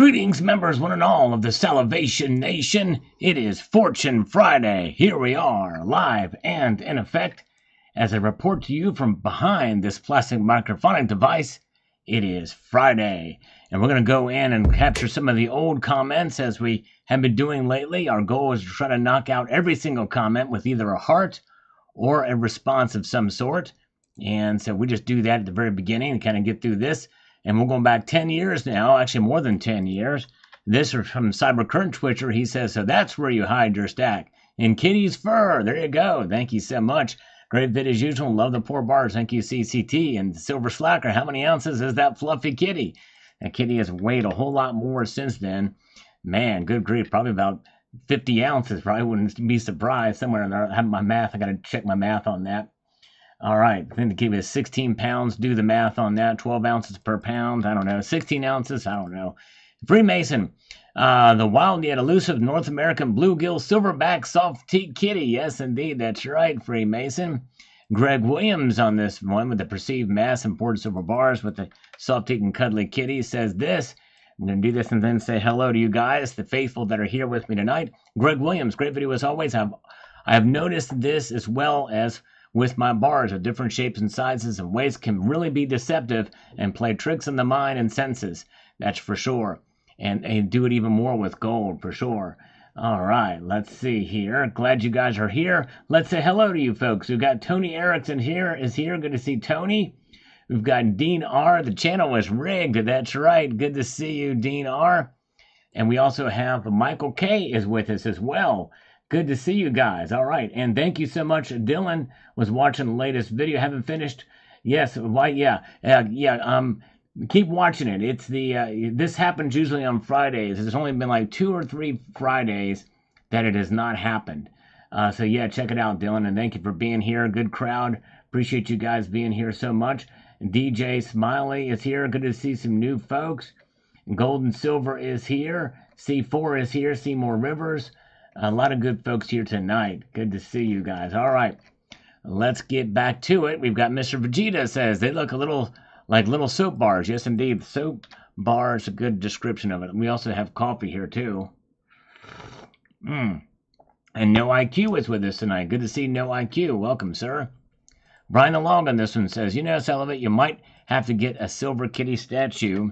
Greetings, members, one and all of the Salivation Nation. It is Fortune Friday. Here we are, live and in effect. As I report to you from behind this plastic microphonic device, it is Friday. And we're going to go in and capture some of the old comments as we have been doing lately. Our goal is to try to knock out every single comment with either a heart or a response of some sort. And so we just do that at the very beginning and kind of get through this. And we're going back 10 years now, actually more than 10 years. This is from Cybercurrent Twitcher. He says, so that's where you hide your stack. In kitty's fur. There you go. Thank you so much. Great vid as usual. Love the poor bars. Thank you, CCT. And Silver Slacker, how many ounces is that fluffy kitty? That kitty has weighed a whole lot more since then. Man, good grief. Probably about 50 ounces. Probably wouldn't be surprised. Somewhere in there. I have my math. I got to check my math on that. All right, I think the kitty is 16 pounds. Do the math on that. 12 ounces per pound. I don't know. 16 ounces. I don't know. Freemason, the wild yet elusive North American bluegill silverback soft teat kitty. Yes, indeed. That's right, Freemason. Greg Williams on this one with the perceived mass and poured silver bars with the soft teat and cuddly kitty says this. I'm going to do this and then say hello to you guys, the faithful that are here with me tonight. Greg Williams, great video as always. I have noticed this as well as with my bars of different shapes and sizes and weights can really be deceptive and play tricks on the mind and senses. That's for sure. And do it even more with gold, for sure. All right, let's see here. Glad you guys are here. Let's say hello to you folks. We've got Tony Erickson here. Good to see Tony. We've got Dean R. The channel is rigged. That's right. Good to see you, Dean R. And we also have Michael K. is with us as well. Good to see you guys. All right. And thank you so much. Dylan was watching the latest video. Haven't finished. Yes. Why? Yeah. Keep watching it. It's this happens usually on Fridays. There's only been like 2 or 3 Fridays that it has not happened. So yeah, check it out, Dylan. And thank you for being here. Good crowd. Appreciate you guys being here so much. DJ Smiley is here. Good to see some new folks. Gold and Silver is here. C4 is here. Seymour Rivers. A lot of good folks here tonight. Good to see you guys. All right, let's get back to it. We've got Mr. Vegeta says they look a little like little soap bars. Yes, indeed. Soap bars, a good description of it. We also have coffee here, too. And No IQ is with us tonight. Good to see No IQ. Welcome, sir. Brian Along on this one says, you know, Salivate, you might have to get a silver kitty statue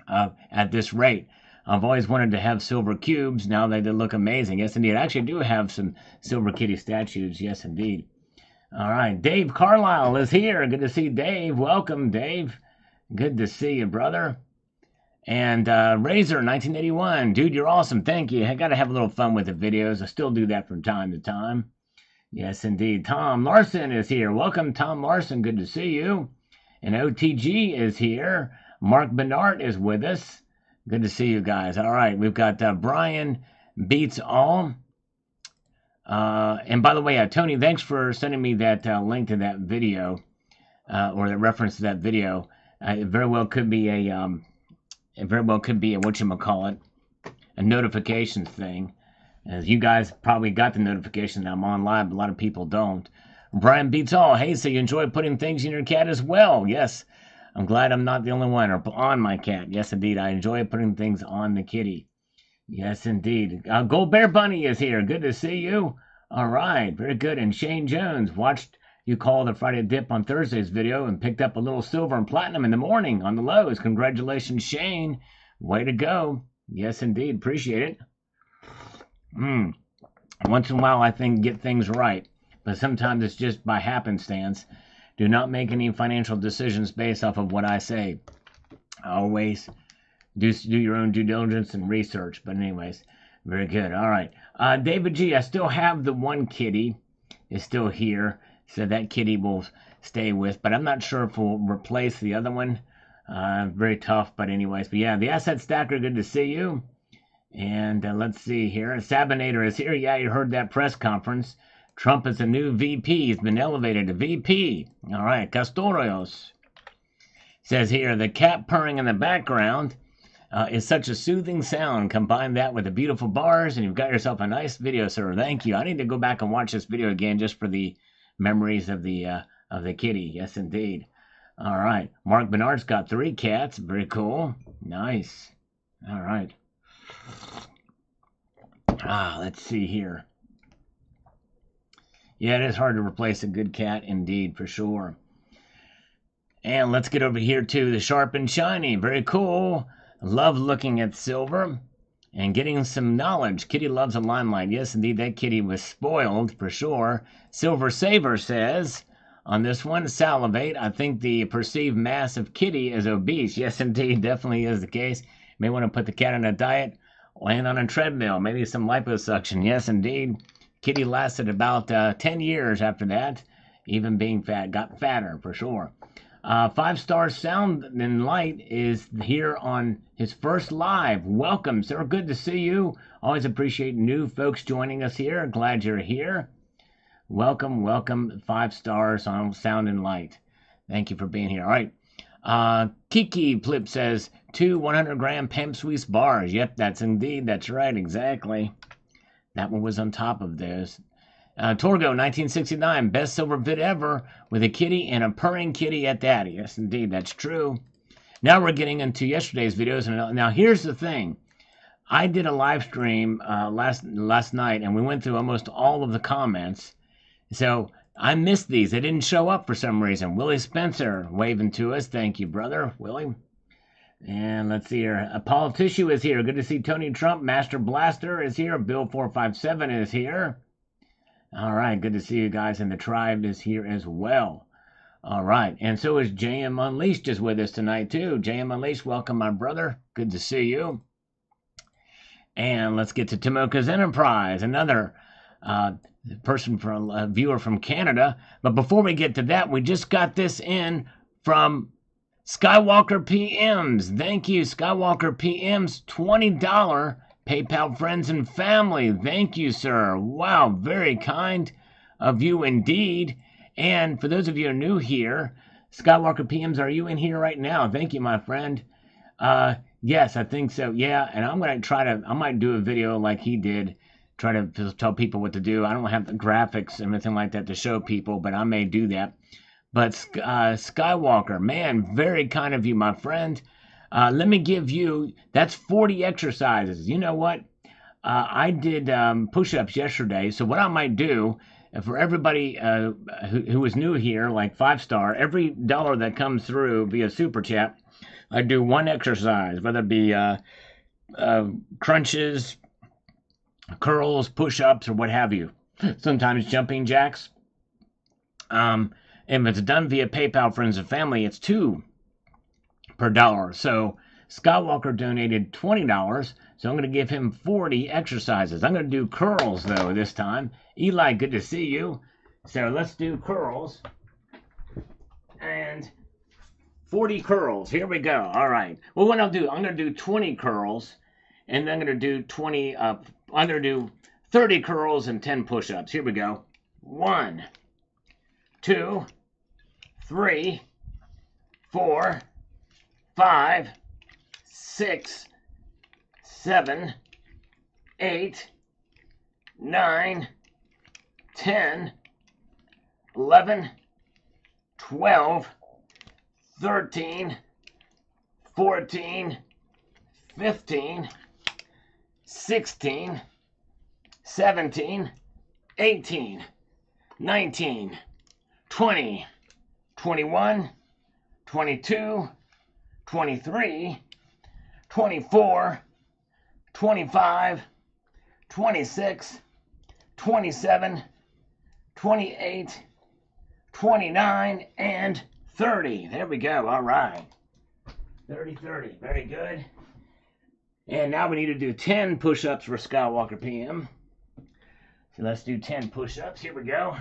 at this rate. I've always wanted to have silver cubes. Now they look amazing. Yes, indeed. I actually do have some silver kitty statues. Yes, indeed. All right. Dave Carlisle is here. Good to see Dave. Welcome, Dave. Good to see you, brother. And Razor 1981. Dude, you're awesome. Thank you. I got to have a little fun with the videos. I still do that from time to time. Yes, indeed. Tom Larson is here. Welcome, Tom Larson. Good to see you. And OTG is here. Mark Bernard is with us. Good to see you guys. All right, we've got Brian Beats All. And by the way, Tony, thanks for sending me that link to that video, or the reference to that video. It very well could be a whatchamacallit, a notifications thing. As you guys probably got the notification that I'm on live, but a lot of people don't. Brian Beats All. Hey, so you enjoy putting things in your cat as well? Yes. I'm glad I'm not the only one, or on my cat. Yes, indeed. I enjoy putting things on the kitty. Yes, indeed. Gold Bear Bunny is here. Good to see you. All right. Very good. And Shane Jones watched you call the Friday Dip on Thursday's video and picked up a little silver and platinum in the morning on the lows. Congratulations, Shane. Way to go. Yes, indeed. Appreciate it. Once in a while, I think get things right. But sometimes it's just by happenstance. Do not make any financial decisions based off of what I say. Always do your own due diligence and research. But anyways, very good. All right. David G, I still have the one kitty. Is still here. So that kitty will stay with. But I'm not sure if we'll replace the other one. Very tough. But anyways. But yeah, the Asset Stacker, good to see you. And let's see here. Sabinator is here. Yeah, you heard that press conference. Trump is a new VP. He's been elevated to VP. All right, Castorios says here, the cat purring in the background is such a soothing sound. Combine that with the beautiful bars, and you've got yourself a nice video, sir. Thank you. I need to go back and watch this video again just for the memories of the kitty. Yes, indeed. All right. Mark Bernard's got 3 cats. Very cool. Nice. All right. Let's see here. Yeah, it is hard to replace a good cat, indeed, for sure. And let's get over here to the sharp and shiny. Very cool. Love looking at silver and getting some knowledge. Kitty loves a limelight. Yes, indeed, that kitty was spoiled, for sure. Silver Saver says, on this one, salivate. I think the perceived mass of kitty is obese. Yes, indeed, definitely is the case. May want to put the cat on a diet, land on a treadmill, maybe some liposuction. Yes, indeed. Kitty lasted about 10 years after that, even being fat, got fatter for sure. 5-star Sound and Light is here on his first live. Welcome, sir. Good to see you. Always appreciate new folks joining us here. Glad you're here. Welcome, welcome. 5 stars on Sound and Light. Thank you for being here. All right. Kiki Plip says 2 100-gram Pam Swiss bars. Yep, that's right, exactly. That one was on top of this. Torgo, 1969, best silver vid ever, with a kitty and a purring kitty at that. Yes, indeed, that's true. Now we're getting into yesterday's videos. And now here's the thing. I did a live stream last night, and we went through almost all of the comments. So I missed these. They didn't show up for some reason. Willie Spencer waving to us. Thank you, brother. Willie. And let's see here. Paul Tissue is here. Good to see Tony Trump. Master Blaster is here. Bill 457 is here. All right. Good to see you guys. And the tribe is here as well. All right. And so is JM Unleashed is with us tonight, too. JM Unleashed, welcome, my brother. Good to see you. And let's get to Timoka's Enterprise, another person from a viewer from Canada. But before we get to that, we just got this in from Skywalker PMs. Thank you, Skywalker PMs. $20 PayPal friends and family. Thank you, sir. Wow, very kind of you indeed. And for those of you who are new here, Skywalker PMs, are you in here right now? Thank you, my friend. Yes, I think so. Yeah, and I'm going to I might do a video like he did, try to tell people what to do. I don't have the graphics and anything like that to show people, but I may do that. But Skywalker, man, very kind of you, my friend. Let me give you, that's 40 exercises. You know what? I did push-ups yesterday, so what I might do, for everybody who is new here, like 5-star, every dollar that comes through via Super Chat, I do one exercise, whether it be crunches, curls, push-ups, or what have you. Sometimes jumping jacks. If it's done via PayPal friends and family, it's $2 per dollar. So Skywalker donated $20, so I'm going to give him 40 exercises. I'm going to do curls, though, this time. Eli, good to see you. So let's do curls. And 40 curls. Here we go. All right. Well, what I'll do, I'm going to do 20 curls, and then I'm going to do I'm going to do 30 curls and 10 push-ups. Here we go. 1, 2, 3, 4, 5, 6, 7, 8, 9, 10, 11, 12, 13, 14, 15, 16, 17, 18, 19, 20, 21, 22, 23, 24, 25, 26, 27, 28, 29, and 30. There we go. All right. 30, 30. Very good. And now we need to do 10 push-ups for Skywalker PM. So let's do 10 push-ups. Here we go.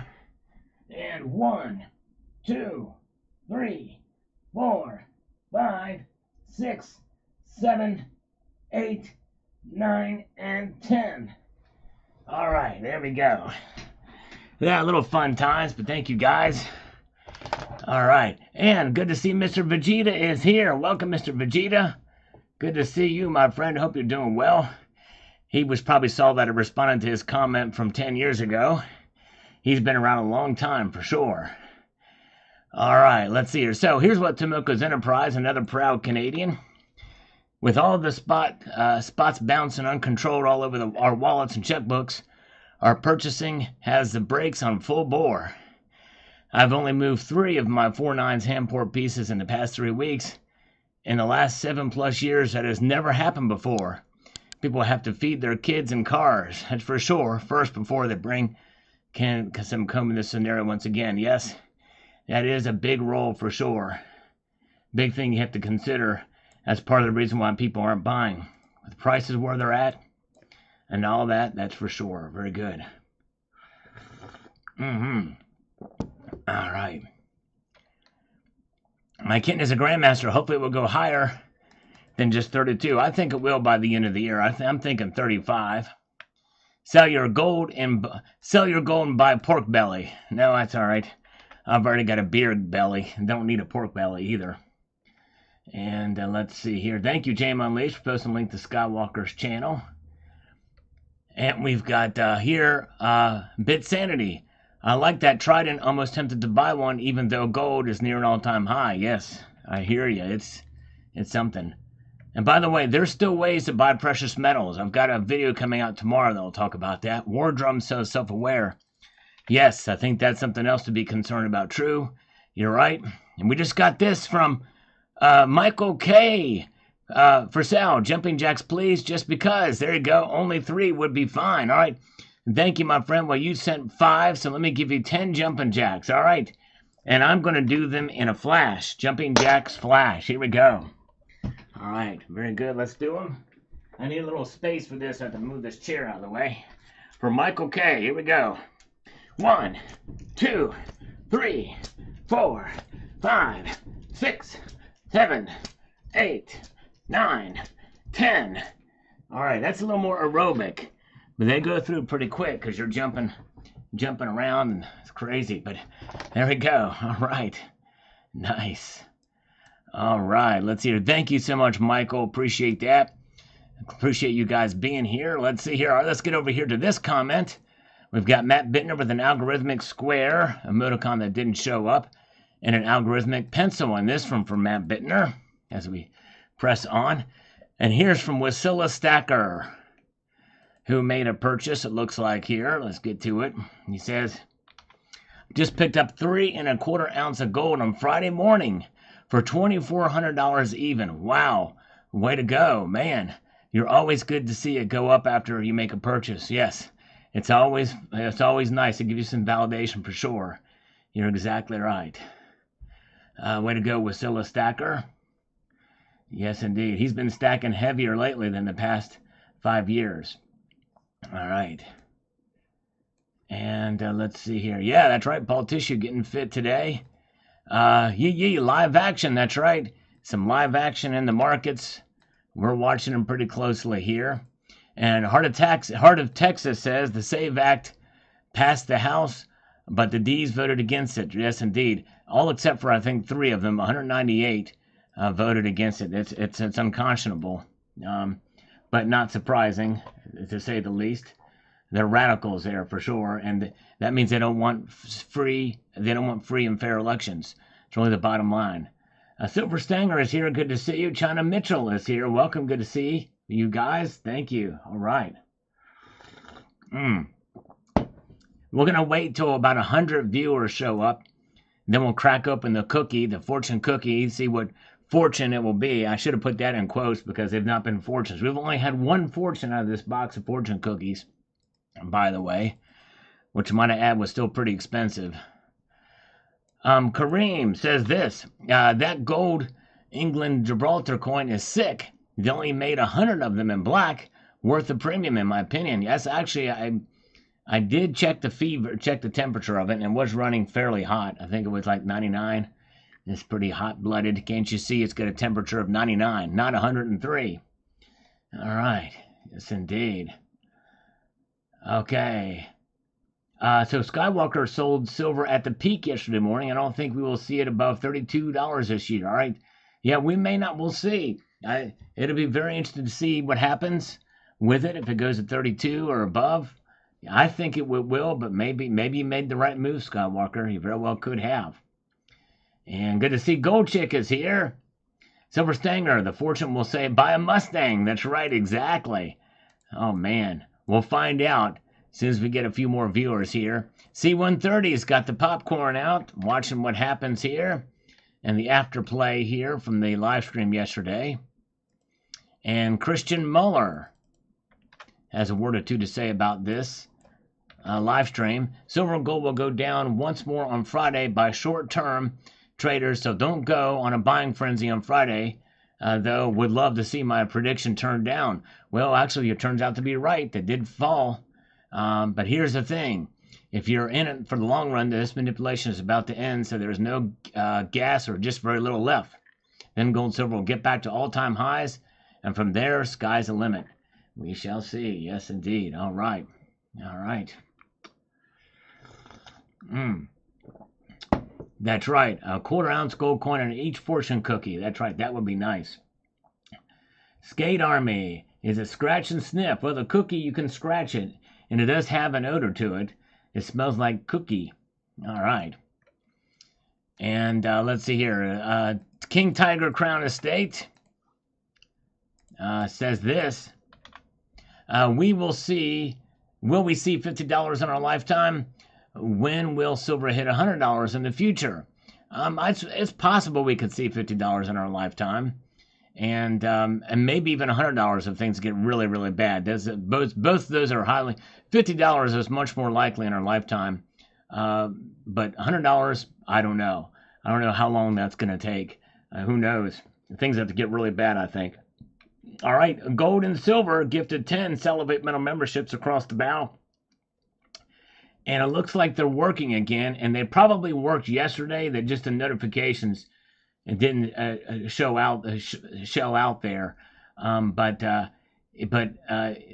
And 1, 2, 3, 4, 5, 6, 7, 8, 9, and 10. All right, there we go. Yeah, a little fun times, but thank you guys. All right, and good to see Mr. Vegeta is here. Welcome, Mr. Vegeta. Good to see you, my friend. Hope you're doing well. He probably saw that I responded to his comment from 10 years ago. He's been around a long time, for sure. All right, let's see here. So here's what Tomoko's Enterprise, another proud Canadian. With all the spots bouncing uncontrolled all over our wallets and checkbooks, our purchasing has the brakes on full bore. I've only moved 3 of my 4/9 hand poured pieces in the past 3 weeks. In the last 7+ years, that has never happened before. People have to feed their kids in cars, that's for sure, first before they bring some come in this scenario once again. Yes, that is a big role for sure. Big thing you have to consider as part of the reason why people aren't buying. With prices where they're at and all that, that's for sure. Very good. All right. My kitten is a grandmaster. Hopefully it will go higher than just 32. I think it will by the end of the year. I'm thinking 35. Sell your gold and buy pork belly. No, that's all right. I've already got a beard belly. Don't need a pork belly either. And let's see here. Thank you, James Unleashed, for posting a link to Skywalker's channel. And we've got here Bit Sanity. I like that Trident. Almost tempted to buy one, even though gold is near an all-time high. Yes, I hear you. It's something. And by the way, there's still ways to buy precious metals. I've got a video coming out tomorrow that will talk about that. War Drum so self-aware. Yes, I think that's something else to be concerned about. True, you're right. And we just got this from Michael K. For sale. Jumping jacks, please, just because. There you go. Only 3 would be fine. All right. Thank you, my friend. Well, you sent 5, so let me give you 10 jumping jacks. All right. And I'm going to do them in a flash. Jumping jacks flash. Here we go. All right. Very good. Let's do them. I need a little space for this. I have to move this chair out of the way. For Michael K. Here we go. 1, 2, 3, 4, 5, 6, 7, 8, 9, 10. All right. That's a little more aerobic. But they go through pretty quick because you're jumping around and it's crazy. But there we go. All right. Nice. All right. Let's see here. Thank you so much, Michael. Appreciate that. Appreciate you guys being here. Let's see here. All right, let's get over here to this comment. We've got Matt Bittner with an algorithmic square emoticon that didn't show up, and an algorithmic pencil on this from Matt Bittner as we press on. And here's from Wasilla Stacker, who made a purchase, it looks like here. Let's get to it. He says, just picked up 3 1/4 ounce of gold on Friday morning for $2,400 even. Wow. Way to go, man. You're always good to see it go up after you make a purchase. Yes. It's always nice to give you some validation for sure. You're exactly right. Way to go, Wasilla Stacker. Yes, indeed. He's been stacking heavier lately than the past 5 years. All right. And let's see here. Yeah, that's right. Paul Tissue getting fit today. Live action. That's right. Some live action in the markets. We're watching them pretty closely here. And Heart of Texas says the SAVE Act passed the House, but the D's voted against it. Yes, indeed. All except for, I think, 3 of them, 198, voted against it. It's unconscionable. But not surprising, to say the least. They're radicals there for sure, and that means they don't want free and fair elections. It's really the bottom line. Silver Stanger is here. Good to see you. China Mitchell is here. Welcome. Good to see you guys. Thank you. All right. We're going to wait till about 100 viewers show up. Then we'll crack open the cookie, the fortune cookie, see what fortune it will be. I should have put that in quotes because they've not been fortunes. We've only had 1 fortune out of this box of fortune cookies, by the way, which I might add was still pretty expensive. Kareem says this, that gold England Gibraltar coin is sick. They only made 100 of them in black, worth the premium in my opinion. Yes, actually, I did check the temperature of it, and it was running fairly hot. I think it was like 99. It's pretty hot-blooded. Can't you see it's got a temperature of 99, not 103? All right. Yes, indeed. Okay. So Skywalker sold silver at the peak yesterday morning. I don't think we will see it above $32 this year. All right. Yeah, we may not. We'll see. It'll be very interesting to see what happens with it if it goes at 32 or above. I think it will, but maybe you made the right move, Skywalker. You very well could have. And good to see Gold Chick is here. Silver Stanger, the fortune will say, buy a Mustang. That's right, exactly. Oh, man. We'll find out as soon as we get a few more viewers here. C-130's got the popcorn out, watching what happens here, and the afterplay here from the live stream yesterday. And Christian Muller has a word or two to say about this live stream. Silver and gold will go down once more on Friday by short-term traders, so don't go on a buying frenzy on Friday, though would love to see my prediction turned down. Well, actually, it turns out to be right. It did fall. But here's the thing. If you're in it for the long run, this manipulation is about to end, so there's no gas or just very little left. Then gold and silver will get back to all-time highs, and from there, sky's the limit. We shall see. Yes, indeed. All right. All right. That's right. A quarter-ounce gold coin on each fortune cookie. That's right. That would be nice. Skate Army is a scratch and sniff. Well, the cookie, you can scratch it, and it does have an odor to it. It smells like cookie. All right. And let's see here. King Tiger Crown Estate says this. Will we see $50 in our lifetime? When will silver hit $100 in the future? It's possible we could see $50 in our lifetime, and maybe even $100 if things get really, really bad. Both of those are highly. $50 is much more likely in our lifetime, but $100, I don't know. I don't know how long that's going to take. Who knows? Things have to get really bad, I think. All right, gold and silver gifted 10 Salivate Metal memberships across the bow. And it looks like they're working again, and they probably worked yesterday. That just the notifications didn't show out there. But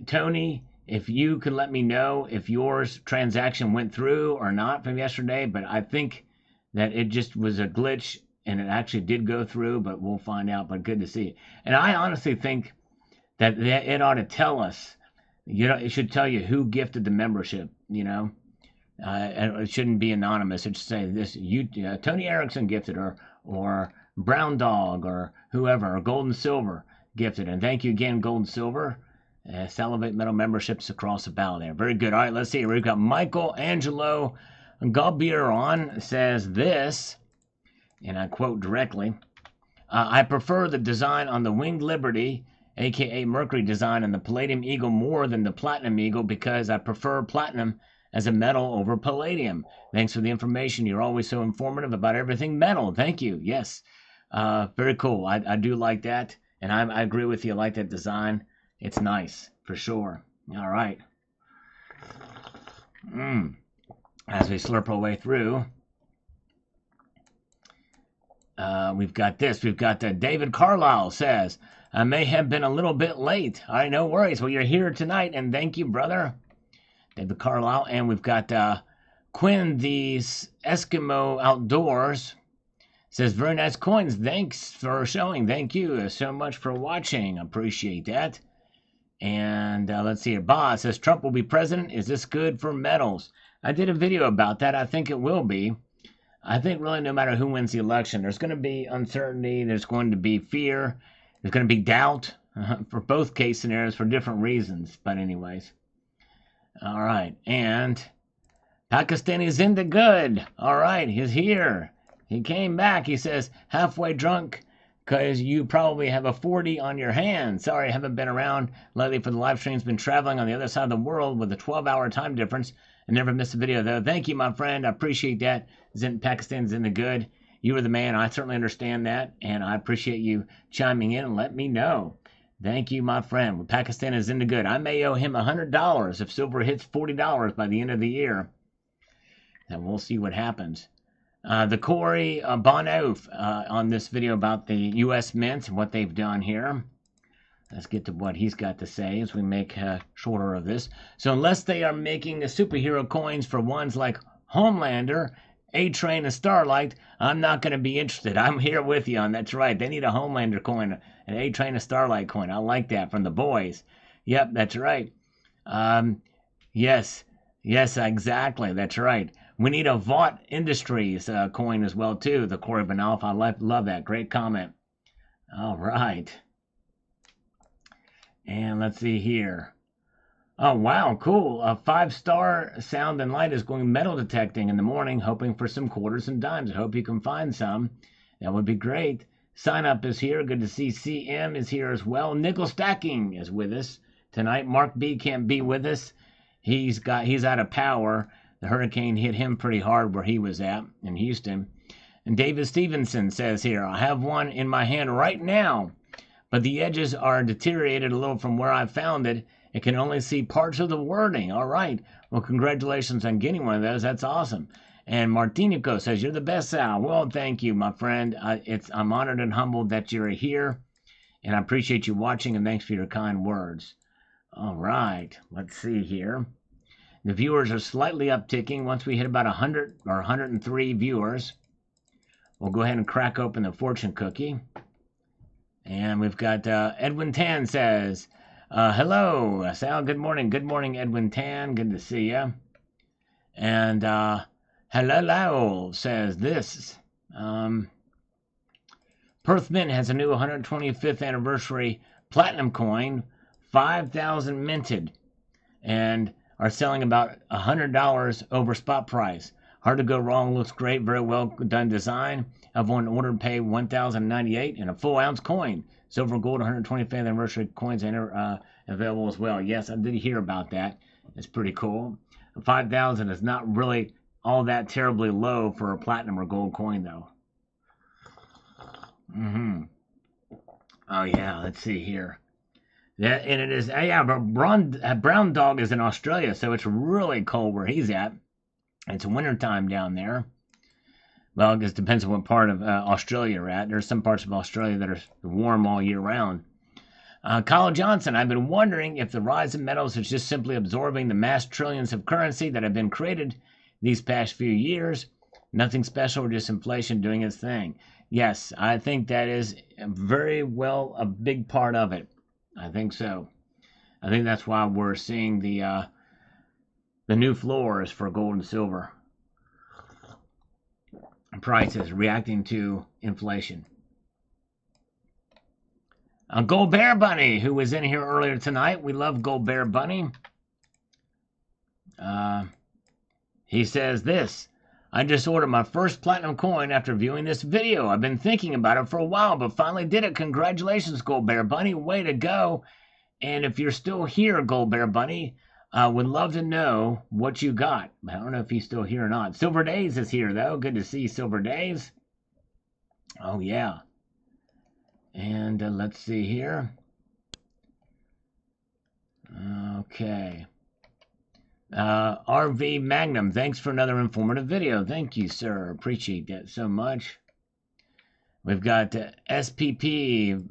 Tony, if you could let me know if yours transaction went through or not from yesterday. But I think that it just was a glitch, and it actually did go through. But we'll find out. But good to see it. And I honestly think that it ought to tell us. It should tell you who gifted the membership. And it shouldn't be anonymous. It should say this: Tony Erickson gifted her, or Brown Dog, or whoever, or Gold and Silver gifted. And thank you again, Gold and Silver. Salivate Metal memberships across the bow there. Very good. All right, let's see. We've got Michael Angelo Gabiron says this, and I quote directly: I prefer the design on the Winged Liberty, aka Mercury design, and the Palladium Eagle more than the Platinum Eagle because I prefer platinum as a metal over palladium. Thanks for the information. You're always so informative about everything metal. Thank you. Yes. Very cool. I do like that. And I agree with you. I like that design. It's nice, for sure. All right. As we slurp our way through, we've got this. We've got David Carlisle says, I may have been a little bit late. All right, no worries. Well, you're here tonight, and thank you, brother. David Carlisle, and we've got Quinn, the Eskimo Outdoors, says, very nice coins. Thanks for showing. Thank you so much for watching. Appreciate that. And let's see here. Boz says, Trump will be president. Is this good for metals? I did a video about that. I think it will be. I think really no matter who wins the election, there's going to be uncertainty. There's going to be fear. There's going to be doubt for both case scenarios for different reasons. But anyways. All right, and Pakistani Zinda Good. All right, he's here. He came back. He says, halfway drunk because you probably have a 40 on your hand. Sorry, I haven't been around lately for the live streams. Been traveling on the other side of the world with a 12-hour time difference. I never missed a video, though. Thank you, my friend. I appreciate that. Pakistan Zinda Good. You were the man. I certainly understand that, and I appreciate you chiming in and letting me know. Thank you, my friend. Pakistan is in the good. I may owe him $100 if silver hits $40 by the end of the year. And we'll see what happens. The Corey Bonoff on this video about the U.S. Mint and what they've done here. Let's get to what he's got to say as we make shorter of this. So unless they are making the superhero coins for ones like Homelander, A-Train, and Starlight, I'm not going to be interested. I'm here with you on that's right. They need a Homelander coin, an A-Train, a Starlight coin. I like that from the boys. Yep, that's right. Yes, exactly. That's right. We need a Vought Industries coin as well, too, the Corey Banoff. I love that. Great comment. All right. And let's see here. Oh, wow, cool. A 5-star sound and light is going metal detecting in the morning, hoping for some quarters and dimes. I hope you can find some. That would be great. Sign up is here. Good to see CM is here as well. Nickel stacking is with us tonight. Mark B can't be with us. He's out of power. The hurricane hit him pretty hard where he was at in Houston. And David Stevenson says here, I have one in my hand right now, but the edges are deteriorated a little from where I found it. It can only see parts of the wording. All right. Well, congratulations on getting one of those. That's awesome. And Martinico says, you're the best, Sal. Well, thank you, my friend. I'm honored and humbled that you're here, and I appreciate you watching, and thanks for your kind words. All right. Let's see here. The viewers are slightly upticking. Once we hit about 100 or 103 viewers, we'll go ahead and crack open the fortune cookie. And we've got Edwin Tan says, hello, Sal. Good morning. Good morning, Edwin Tan. Good to see you. And hello says this. Perth Mint has a new 125th anniversary platinum coin, 5,000 minted, and are selling about $100 over spot price. Hard to go wrong. Looks great. Very well done design. I've one order to pay $1,098 and a full ounce coin. Silver gold 125th anniversary coins available as well. Yes, I did hear about that. It's pretty cool. 5,000 is not really all that terribly low for a platinum or gold coin, though. Oh yeah, let's see here. Yeah, and it is. Yeah, but Brown Dog is in Australia, so it's really cold where he's at. It's wintertime down there. Well, it just depends on what part of Australia you're at. There's some parts of Australia that are warm all year round. Kyle Johnson, I've been wondering if the rise in metals is just simply absorbing the mass trillions of currency that have been created these past few years. Nothing special, just inflation doing its thing. Yes, I think that is very well a big part of it. I think so. I think that's why we're seeing the new floors for gold and silver prices reacting to inflation. Gold Bear Bunny, who was in here earlier tonight. We love Gold Bear Bunny. He says this. I just ordered my first platinum coin after viewing this video. I've been thinking about it for a while, but finally did it. Congratulations, Gold Bear Bunny. Way to go. And if you're still here, Gold Bear Bunny, would love to know what you got. I don't know if he's still here or not. Silver Days is here, though. Good to see Silver Days. Oh, yeah. And let's see here. Okay. RV Magnum, thanks for another informative video. Thank you, sir. Appreciate that so much. We've got SPP,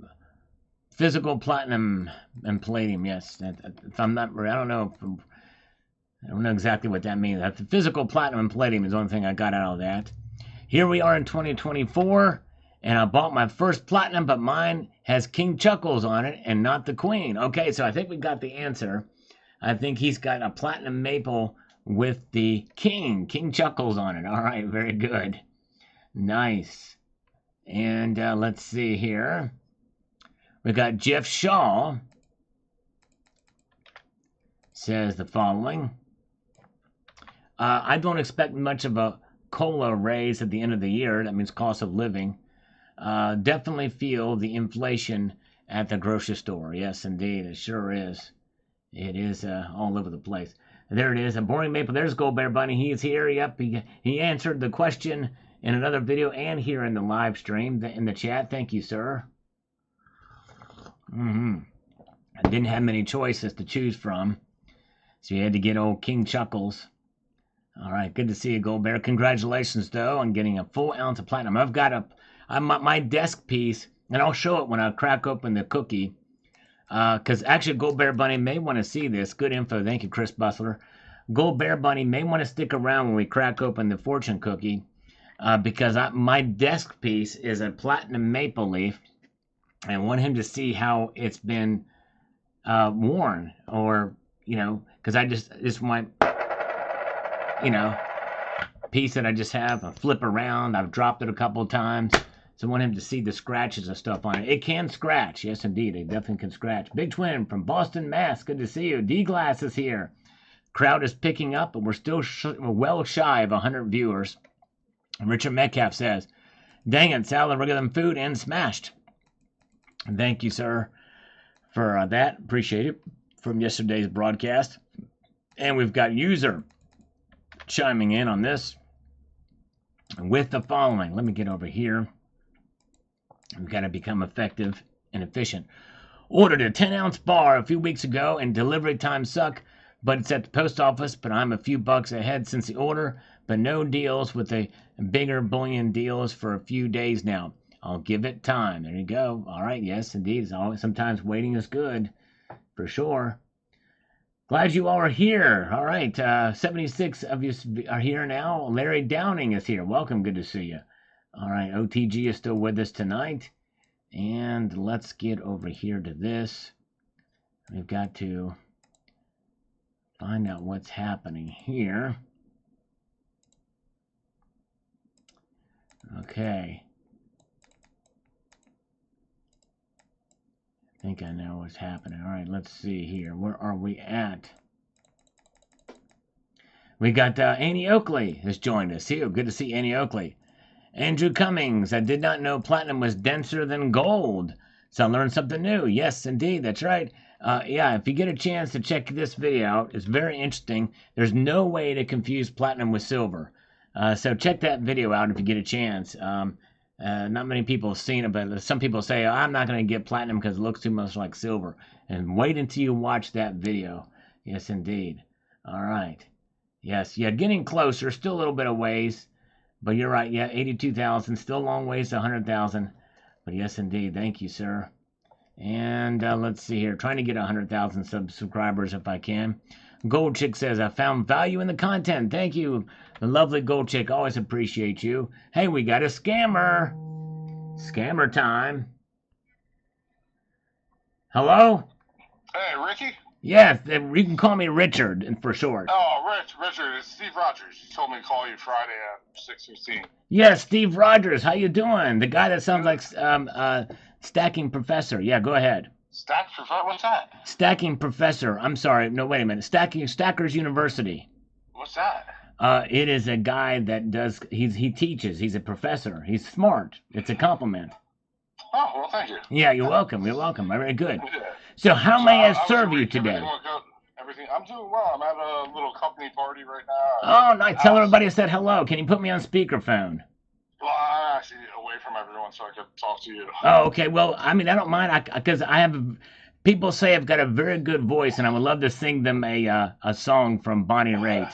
physical platinum and palladium. Yes, if I'm not, I don't know exactly what that means. The physical platinum and palladium is the only thing I got out of that. Here we are in 2024, and I bought my first platinum, but mine has King Chuckles on it and not the Queen. Okay, so I think we got the answer. I think he's got a platinum maple with the King Chuckles on it. All right, very good. Nice. And let's see here. We got Jeff Shaw says the following. I don't expect much of a COLA raise at the end of the year. That means cost of living. Definitely feel the inflation at the grocery store. Yes, indeed. It sure is. It is all over the place. There it is. A boring maple. There's Gold Bear Bunny. He's here. Yep. He answered the question in another video and here in the live stream, in the chat. Thank you, sir. I didn't have many choices to choose from, so you had to get old King Chuckles. All right. Good to see you, Gold Bear. Congratulations, though, on getting a full ounce of platinum. I've got my desk piece, and I'll show it when I crack open the cookie. Because actually, Gold Bear Bunny may want to see this. Good info. Thank you, Chris Bustler. Gold Bear Bunny may want to stick around when we crack open the fortune cookie. Because my desk piece is a platinum maple leaf. And I want him to see how it's been worn. Or, because this my, piece that I just have. I flip around. I've dropped it a couple of times. So I want him to see the scratches and stuff on it. It can scratch. Yes, indeed. It definitely can scratch. Big Twin from Boston, Mass. Good to see you. D-Glass is here. Crowd is picking up, but we're still well shy of 100 viewers. Richard Metcalf says, dang it, salad, regular than food, and smashed. Thank you, sir, for that. Appreciate it. From yesterday's broadcast. And we've got user chiming in on this with the following. Let me get over here. We've got to become effective and efficient. Ordered a 10-ounce bar a few weeks ago, and delivery times suck, but it's at the post office, but I'm a few bucks ahead since the order, but no deals with the bigger bullion deals for a few days now. I'll give it time. There you go. All right, yes, indeed. It's always, sometimes waiting is good, for sure. Glad you all are here. All right, 76 of you are here now. Larry Downing is here. Welcome, good to see you. All right, OTG is still with us tonight. And let's get over here to this. We've got to find out what's happening here. Okay. I think I know what's happening. All right, let's see here. Where are we at? We got Annie Oakley has joined us here. Good to see Annie Oakley. Andrew Cummings, I did not know platinum was denser than gold. So I learned something new. Yes, indeed, that's right. Yeah, if you get a chance to check this video out, it's very interesting. There's no way to confuse platinum with silver. So check that video out if you get a chance. Not many people have seen it, but some people say, oh, I'm not going to get platinum because it looks too much like silver. And wait until you watch that video. Yes, indeed. All right. Yes, yeah, getting closer. Still a little bit of ways. But you're right, yeah, 82,000. Still a long ways to 100,000. But yes, indeed. Thank you, sir. And let's see here. Trying to get 100,000 subscribers if I can. Gold Chick says, I found value in the content. Thank you. The lovely Gold Chick. Always appreciate you. Hey, we got a scammer. Scammer time. Hello? Hey, Ricky? Yes, you can call me Richard for short. Oh, Richard, it's Steve Rogers. He told me to call you Friday at 6:15. Yes, Steve Rogers. How you doing? The guy that sounds like Stacking Professor. Yeah, go ahead. What's that? Stacking Professor. I'm sorry. No, wait a minute. Stackers University. What's that? It is a guy that does. He teaches. He's a professor. He's smart. It's a compliment. Oh, well, thank you. Yeah, you're welcome. You're welcome. Very good. Yeah. So how may I serve you today? Everything. I'm doing well. I'm at a little company party right now. Oh, nice. Tell everybody I said hello. Can you put me on speakerphone? Well, I'm actually away from everyone, so I could talk to you. Oh, okay. Well, I mean, I don't mind because I have. People say I've got a very good voice, and I would love to sing them a song from Bonnie Raitt.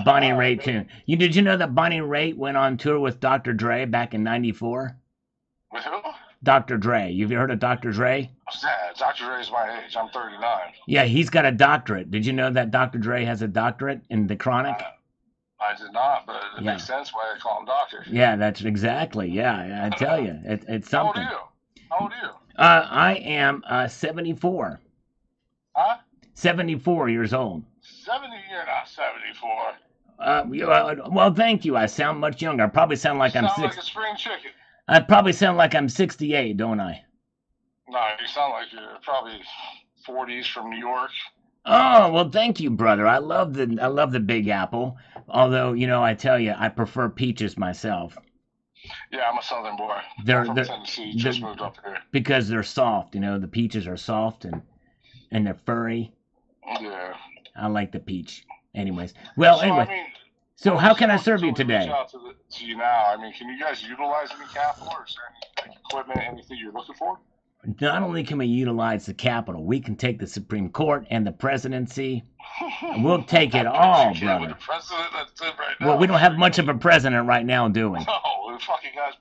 Bonnie Raitt tune. Did you know that Bonnie Raitt went on tour with Dr. Dre back in '94? With who? Dr. Dre. You've heard of Dr. Dre? Yeah, Dr. Dre's my age. I'm 39. Yeah, he's got a doctorate. Did you know that Dr. Dre has a doctorate in the chronic? I did not, but it makes sense why I call him doctor. Yeah, that's exactly. Yeah, I tell you, it's something. How old are you? I am 74. Huh? 74 years old. 70? You're not 74. Well, thank you. I sound much younger. I probably sound like I'm 60. Like a spring chicken. I probably sound like I'm 68, don't I? No, you sound like you're probably 40s from New York. Oh, well, thank you, brother. I love the Big Apple. Although, I tell you, I prefer peaches myself. Yeah, I'm a Southern boy. I'm from Tennessee. Just moved up here. Because they're soft. The peaches are soft and they're furry. Yeah. I like the peach. Anyways. Well, anyway. So how can I serve you today? Reach out to you now. Can you guys utilize any capital, or is there any equipment, anything you're looking for? Not only can we utilize the Capitol, we can take the Supreme Court and the presidency. And we'll take it all, brother. The president, that's it right now. Well, we don't have much of a president right now, do we? No, the fucking guy's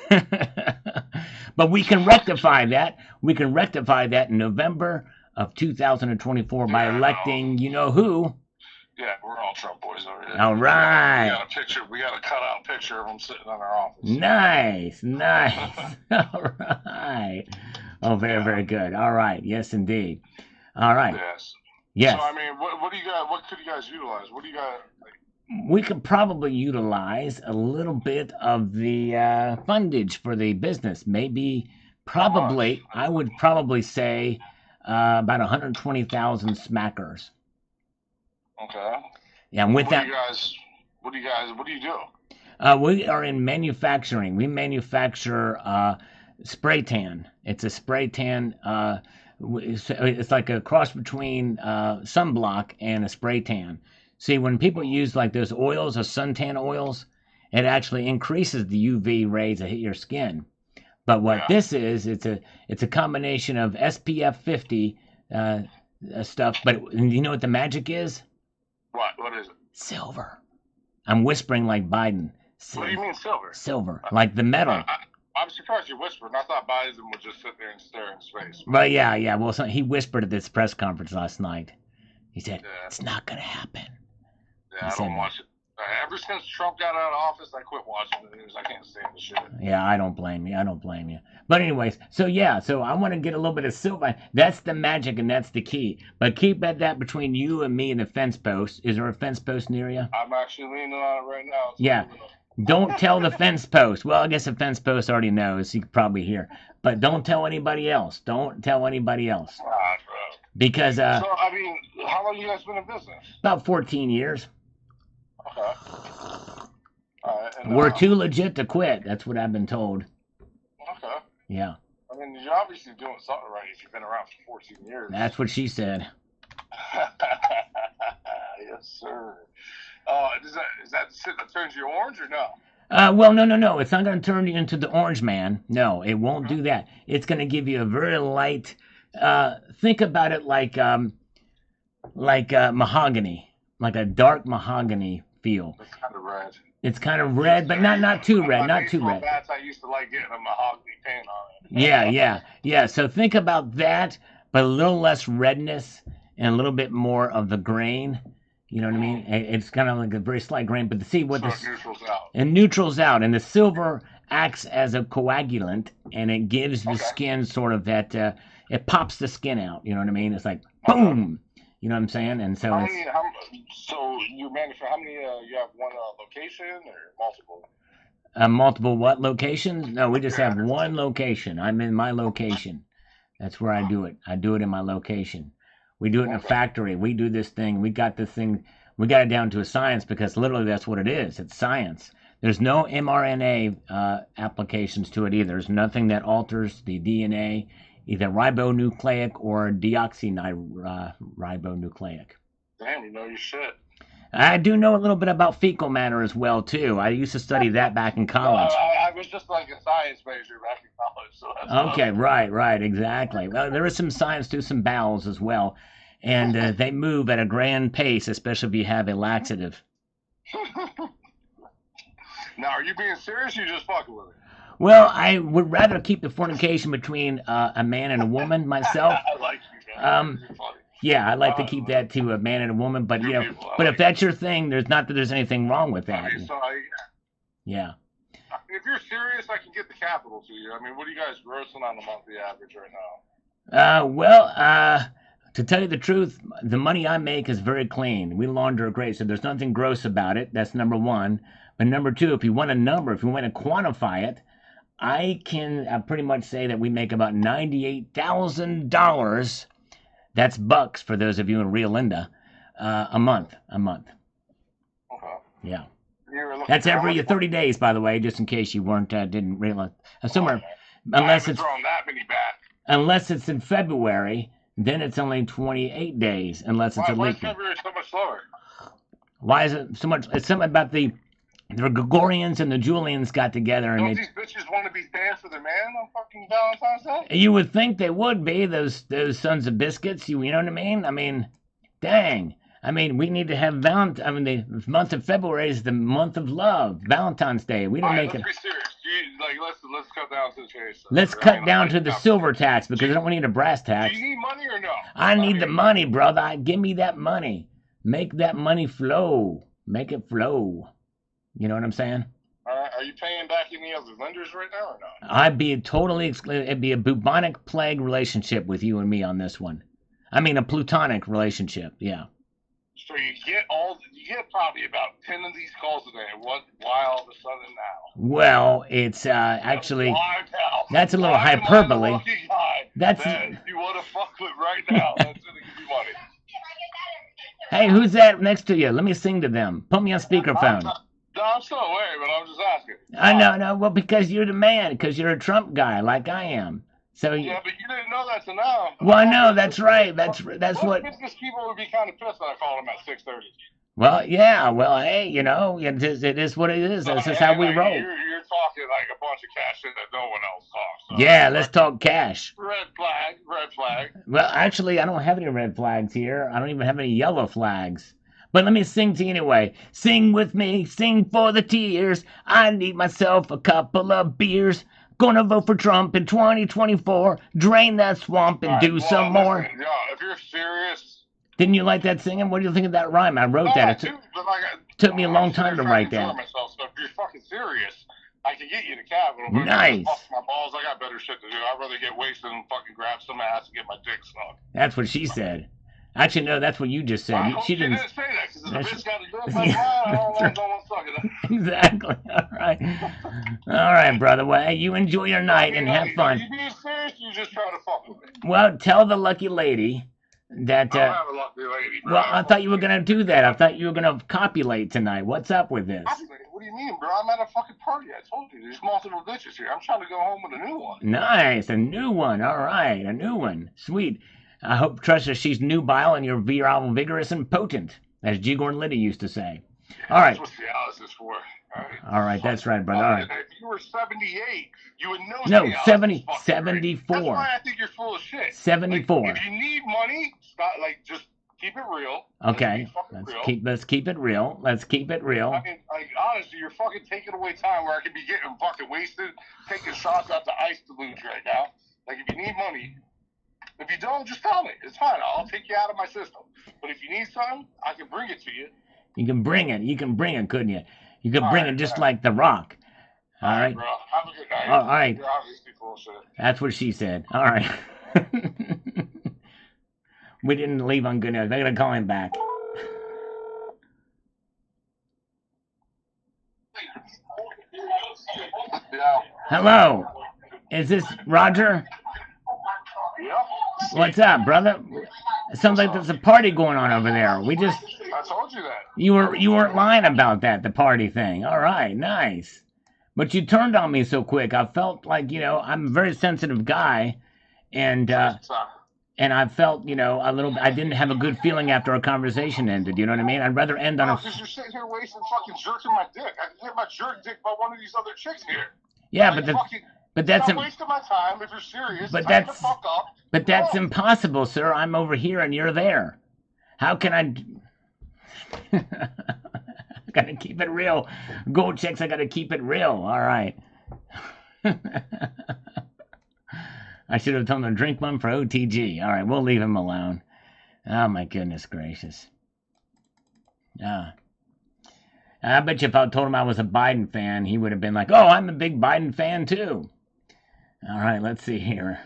brain dead. But we can rectify that. We can rectify that in November of 2024 by electing who. Yeah, we're all Trump boys over here. All right. We got a cutout picture of him sitting in our office. Nice. All right. Oh, very good. All right. Yes, indeed. All right. Yes. Yes. So, what do you guys? What could you guys utilize? What do you got? We could probably utilize a little bit of the fundage for the business. Maybe, How much? probably, I would probably say about 120,000 smackers. Okay. Yeah, and with What do that, you guys? What do you do? we are in manufacturing. We manufacture spray tan. It's a spray tan. It's like a cross between sunblock and a spray tan. See, when people use like those oils or suntan oils, it actually increases the UV rays that hit your skin. But what Yeah. this is, it's a combination of SPF 50 stuff. But you know what the magic is? What? What is it? Silver. I'm whispering like Biden. What do you mean silver? Silver, like the metal. I'm surprised you whispered. I thought Biden would just sit there and stare in space. Well, yeah. Well, he whispered at this press conference last night. He said, Yeah. "It's not going to happen." Yeah, I don't watch it. Ever since Trump got out of office, I quit watching the news. I can't stand the shit. Yeah, I don't blame you. But anyways, so I want to get a little bit of silver. That's the magic and that's the key. But keep that between you and me and the fence post. Is there a fence post near you? I'm actually leaning on it right now. Yeah. Don't tell the fence post. Well, I guess the fence post already knows. He could probably hear. But don't tell anybody else. Don't tell anybody else. Because So, I mean, how long you guys been in business? about 14 years. Okay. All right. And, We're too legit to quit. That's what I've been told. Okay. Yeah. I mean, you're obviously doing something right if you've been around for 14 years. That's what she said. Yes, sir. Is that shit that turns you orange or no? Well, no. It's not going to turn you into the orange man. No, it won't do that. It's going to give you a very light. Think about it like mahogany, like a dark mahogany feel. It's kind of red. It's kind of red, but not too red. Not too red. Bats, I used to like getting a mahogany paint on it. Yeah. So think about that, but a little less redness and a little bit more of the grain. You know what I mean? It's kind of like a very slight grain, but see what So this it neutrals out. and neutrals out, and the silver acts as a coagulant, and it gives the skin sort of that. It pops the skin out. You know what I mean? It's like boom. You know what I'm saying? And so so you manufacture how many? You have one location or multiple? multiple what locations? No, we just have one location. I'm in my location. That's where I do it. I do it in my location. We do it in a factory. We do this thing. We got this thing. We got it down to a science because literally that's what it is. It's science. There's no mRNA applications to it either. There's nothing that alters the DNA, either ribonucleic or deoxyribonucleic. Damn, you know your shit. I do know a little bit about fecal matter as well too. I used to study that back in college. I was just like a science major back in college, so that's okay, right, exactly. Well, there is some science to some bowels as well, and they move at a grand pace, especially if you have a laxative. Now, are you being serious? Or you just fucking with it? Well, I would rather keep the fornication between a man and a woman myself. I like you, man. Yeah, I like to keep that to a man and a woman, but but if that's your thing, there's not that there's anything wrong with that. Yeah. If you're serious, I can get the capital to you. I mean, what are you guys grossing on the monthly average right now? To tell you the truth, the money I make is very clean. We launder great, so there's nothing gross about it. That's number one. But number two, if you want a number, if you want to quantify it, I can pretty much say that we make about $98,000. That's bucks for those of you in Rio Linda, a month. Okay. Yeah. That's every 30 days, by the way, just in case you didn't realize. Somewhere, unless it's that many back. Unless it's in February, then it's only 28 days, unless it's a leap year. Why is February so much slower? Why is it so much? It's something about the Gregorians and the Julians got together and these bitches want to be stand for their man on fucking Valentine's Day? You would think they would be, those sons of biscuits. You know what I mean? I mean, dang. I mean, we need to have Valentine. I mean, the month of February is the month of love, Valentine's Day. We don't make it. Let's be serious. Let's cut down to the chase. Let's cut down to the silver tax because I don't need a brass tax. Do you need money or no? I need the money, brother. Give me that money. Make that money flow. Make it flow. You know what I'm saying? Are you paying back any other lenders right now or no? I'd be it'd be a bubonic plague relationship with you and me on this one. I mean, a plutonic relationship, yeah. So you you get probably about 10 of these calls a day. Why all of a sudden now? Well, it's actually Why now? that's a little Why hyperbole. am I the lucky guy That's that you want to fuck with right now? That's gonna give you money. Hey, who's that next to you? Let me sing to them. Put me on speakerphone. No, I'm still away, but I'm just asking. No. Well, because you're the man. Because you're a Trump guy, like I am. So yeah, but you didn't know that till now. Well, no, that's right. That's what. Business people would be kind of pissed that I called them at 6:30. Well, yeah. Well, hey, you know, it is what it is. That's just how we roll. You're talking like a bunch of cash shit that no one else talks. So. Yeah, let's talk cash. Red flag, red flag. Well, actually, I don't have any red flags here. I don't even have any yellow flags. But let me sing to you anyway. Sing with me, sing for the tears. I need myself a couple of beers. Gonna vote for Trump in 2024. Drain that swamp and do some more. Listen, if you're serious. Didn't you like that singing? What do you think of that rhyme? I wrote that. It took me a long time to write that. Myself, so if you're fucking serious, I can get you to Capitol. Nice. Bust my balls. I got better shit to do. I'd rather get wasted than fucking grab some ass and get my dick sucked. That's what she said. Actually, no, that's what you just said. She didn't say that because the bitch got to do it. I don't want to suck it. Exactly. All right, brother. Well, hey, you enjoy your night and have fun. You being serious? You just trying to fuck with me? Well, tell the lucky lady that. I don't have a lucky lady, bro. Well, I thought you were gonna do that. I thought you were gonna copulate tonight. What's up with this? What do you mean, bro? I'm at a fucking party. I told you. There's multiple bitches here. I'm trying to go home with a new one. Nice, a new one. All right, a new one. Sweet. I hope, trust her, she's nubile and you're virile, vigorous, and potent, as G. Gordon Liddy used to say. All right. That's what Cialis is for. All right, that's right, brother. All right. If you were 78, you would know. No, Cialis 74. That's why I think you're full of shit. 74. Like, if you need money, just keep it real. Okay, let's keep it real. Let's keep it real. I mean, honestly, you're fucking taking away time where I could be getting fucking wasted, taking shots out the ice deluge right now. Like, if you need money. If you don't, just tell me. It's fine. I'll take you out of my system. But if you need something, I can bring it to you. You can bring it. You can bring it, couldn't you? You could bring it just like The Rock. All right. Bro. Have a good night. All right. You're obviously full of shit. That's what she said. All right. We didn't leave on good news. They're going to call him back. Yeah. Hello. Is this Roger? Yep. What's up, brother? It sounds like there's a party going on over there. I told you that. You weren't lying about that, the party thing. All right, nice. But you turned on me so quick. I felt like, I'm a very sensitive guy, and I felt, a little. I didn't have a good feeling after our conversation ended. You know what I mean? I'd rather end on a. Because you're sitting here wasting fucking jerking my dick. I can get my jerk dick by one of these other chicks here. Yeah, but that's not wasting my time if you're serious. But that's the fuck up. But that's impossible, sir. I'm over here and you're there. How can I? I gotta keep it real. Gold chicks, I gotta keep it real. All right. I should have told him to drink one for OTG. All right, we'll leave him alone. Oh my goodness gracious. I bet you if I told him I was a Biden fan, he would have been like, "Oh, I'm a big Biden fan too." All right, let's see here.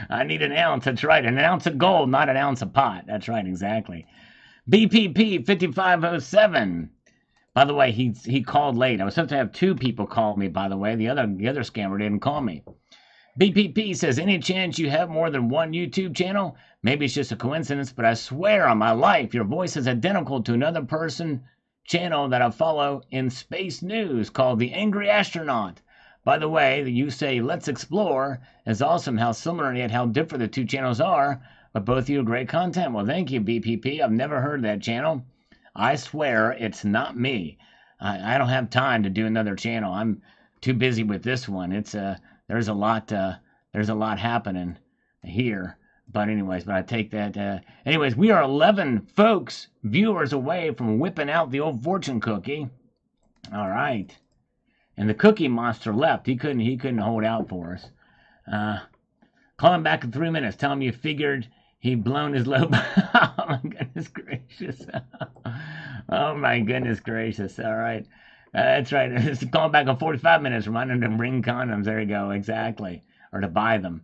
I need an ounce. That's right. An ounce of gold, not an ounce of pot. That's right, exactly. BPP 5507. By the way, he called late. I was supposed to have two people call me, by the way. The other scammer didn't call me. BPP says, any chance you have more than one YouTube channel? Maybe it's just a coincidence, but I swear on my life, your voice is identical to another person channel that I follow in space news called The Angry Astronaut. By the way, you say, let's explore. It's awesome how similar and yet how different the two channels are, but both of you are great content. Well, thank you, BPP. I've never heard that channel. I swear it's not me. I don't have time to do another channel. I'm too busy with this one. There's a lot happening here. But I take that. Anyways, we are 11 viewers away from whipping out the old fortune cookie. All right. And the Cookie Monster left. He couldn't hold out for us. Call him back in 3 minutes. Tell him you figured he'd blown his load. Oh my goodness gracious. Oh my goodness gracious. All right. That's right. Call him back in 45 minutes. Remind him to bring condoms. There you go. Exactly. Or to buy them.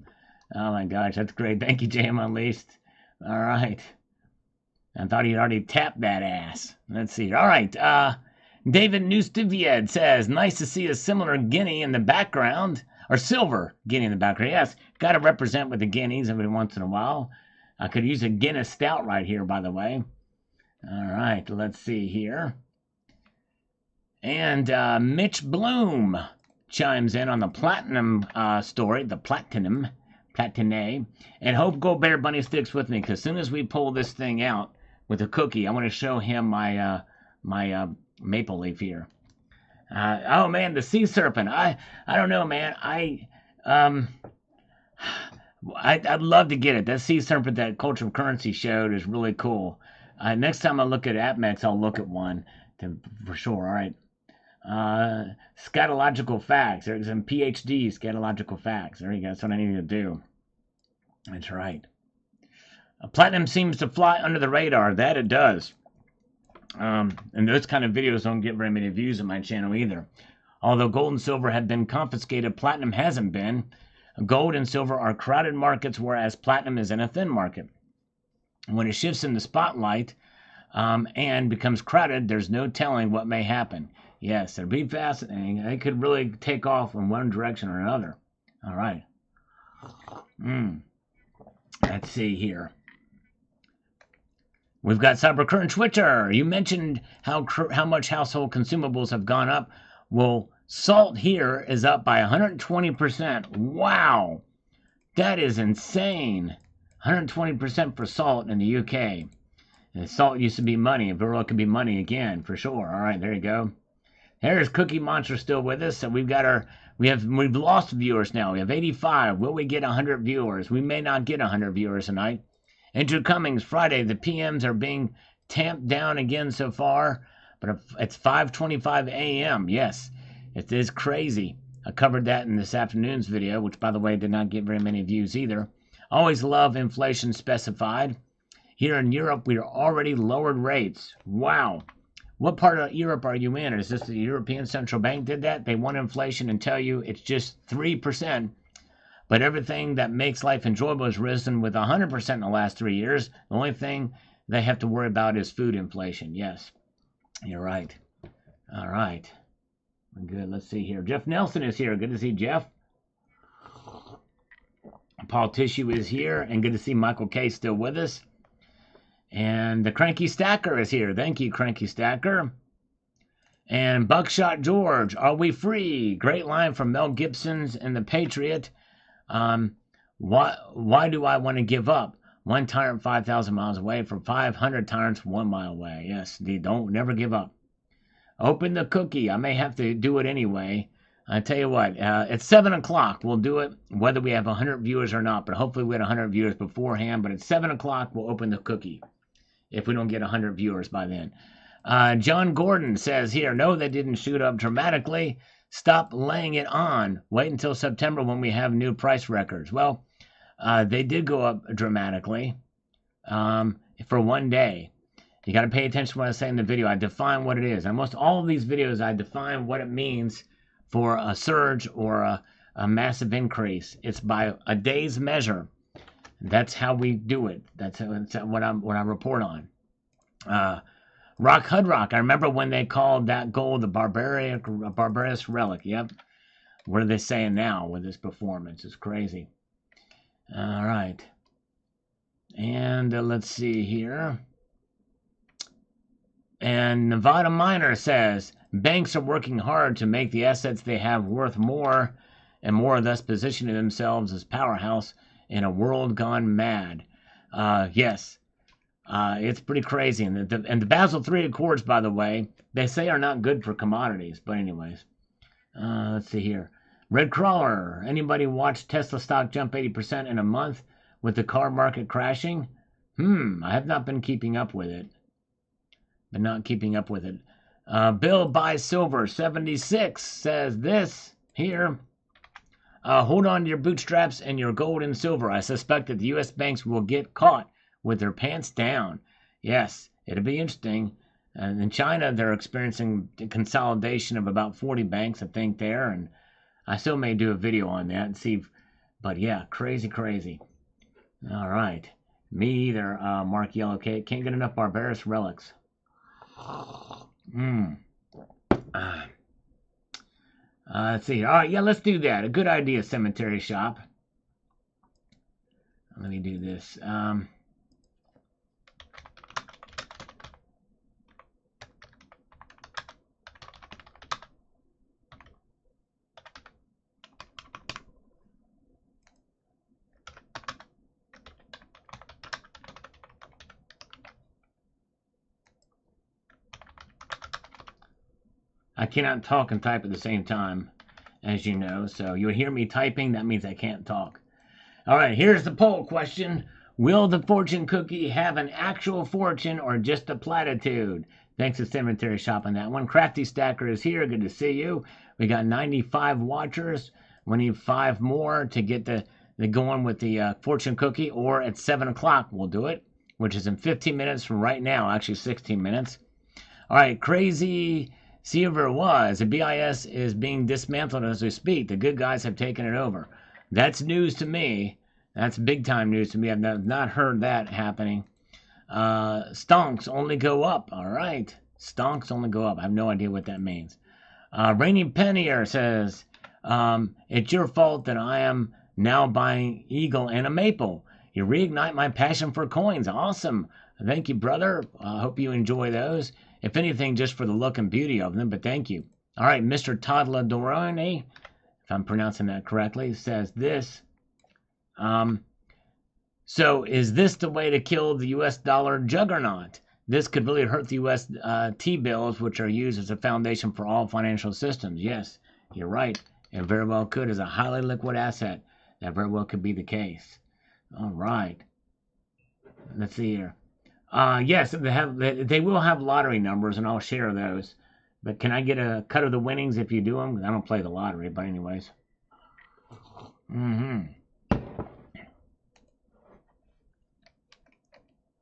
Oh my gosh. That's great. Thank you, JM Unleashed. All right. I thought he'd already tapped that ass. Let's see. All right. David Newstivied says, nice to see a similar guinea in the background. Or silver guinea in the background. Yes, got to represent with the guineas every once in a while. I could use a Guinness stout right here, by the way. All right, let's see here. And Mitch Bloom chimes in on the platinum story, the platinum, and hope Go Bear Bunny sticks with me, because as soon as we pull this thing out with a cookie, I want to show him my maple leaf here. Oh man, the sea serpent. I don't know, man. I'd love to get it. That sea serpent that Culture of Currency showed is really cool. Next time I look at AppMex, I'll look at one for sure. All right. Scatological facts. There's some PhD scatological facts. There you go. That's what I need to do. That's right. Platinum seems to fly under the radar. That it does. And those kind of videos don't get very many views on my channel either. Although gold and silver have been confiscated, platinum hasn't been. Gold and silver are crowded markets, whereas platinum is in a thin market. When it shifts in the spotlight and becomes crowded, there's no telling what may happen. Yes, it'll be fascinating. It could really take off in one direction or another. All right. Let's see here. We've got Cybercurrent Twitter. You mentioned how much household consumables have gone up. Well, salt here is up by 120%. Wow. That is insane. 120% for salt in the UK. And salt used to be money. And Virlo could be money again, for sure. All right, there you go. There's Cookie Monster still with us. So we've lost viewers now. We have 85. Will we get 100 viewers? We may not get 100 viewers tonight. Andrew Cummings, Friday. The PMs are being tamped down again so far. But it's 5:25 a.m. Yes, it is crazy. I covered that in this afternoon's video, which, by the way, did not get very many views either. Always love inflation specified. Here in Europe, we are already lowered rates. Wow. What part of Europe are you in? Is this the European Central Bank did that? They want inflation and tell you it's just 3%. But everything that makes life enjoyable has risen with 100% in the last 3 years. The only thing they have to worry about is food inflation. Yes, you're right. All right. Good. Let's see here. Jeff Nelson is here. Good to see Jeff. Paul Tissue is here. And good to see Michael K. still with us. And the Cranky Stacker is here. Thank you, Cranky Stacker. And Buckshot George, are we free? Great line from Mel Gibson's in The Patriot. Why do I want to give up? One tyrant 5,000 miles away from 500 tyrants 1 mile away. Yes, don't never give up. Open the cookie. I may have to do it anyway. I tell you what, at 7 o'clock, we'll do it, whether we have 100 viewers or not. But hopefully we had 100 viewers beforehand. But at 7 o'clock, we'll open the cookie if we don't get 100 viewers by then. John Gordon says here, no, they didn't shoot up dramatically. Stop laying it on. Wait until September when we have new price records. Well, they did go up dramatically for 1 day. You got to pay attention to what I say in the video. I define what it is. Almost all of these videos, I define what it means for a surge or a massive increase. It's by a day's measure. That's how we do it. That's what I report on. Rock Hudrock. I remember when they called that gold the barbarous relic. Yep. What are they saying now with this performance? It's crazy. All right. And let's see here. And Nevada Miner says, banks are working hard to make the assets they have worth more and more, thus positioning themselves as powerhouse in a world gone mad. Yes. It's pretty crazy. And the Basel III Accords, by the way, they say are not good for commodities. But anyways, let's see here. Red Crawler. Anybody watch Tesla stock jump 80% in a month with the car market crashing? I have not been keeping up with it. Bill buys silver 76 says this here. Hold on to your bootstraps and your gold and silver. I suspect that the U.S. banks will get caught with their pants down. Yes, it'll be interesting. And in China, they're experiencing consolidation of about 40 banks, I think, there. And I still may do a video on that and see. But yeah, crazy. All right. Me either, Mark Yellow Cake. Can't get enough barbarous relics. Let's see. All right, yeah, let's do that. A good idea, cemetery shop. Let me do this. I cannot talk and type at the same time, as you know. So you'll hear me typing. That means I can't talk. All right, here's the poll question. Will the fortune cookie have an actual fortune or just a platitude? Thanks to Cemetery Shop on that one. Crafty Stacker is here. Good to see you. We got 95 watchers. We need 5 more to get the going with the fortune cookie, or at 7 o'clock we'll do it, which is in 15 minutes from right now, actually 16 minutes. All right, Crazy Silver was. The BIS is being dismantled as we speak. The good guys have taken it over. That's news to me. That's big time news to me. I've not heard that happening. Stonks only go up. All right. Stonks only go up. I have no idea what that means. Rainy Pennier says, it's your fault that I am now buying Eagle and a Maple. You reignite my passion for coins. Awesome. Thank you, brother. I hope you enjoy those. If anything, just for the look and beauty of them, but thank you. All right, Mr. Toddla Doroni, if I'm pronouncing that correctly, says this. So is this the way to kill the U.S. dollar juggernaut? This could really hurt the U.S. T-bills, which are used as a foundation for all financial systems. Yes, you're right. It very well could. As a highly liquid asset, that very well could be the case. All right. Let's see here. Yes, they will have lottery numbers, and I'll share those. But can I get a cut of the winnings if you do them? I don't play the lottery, but anyways.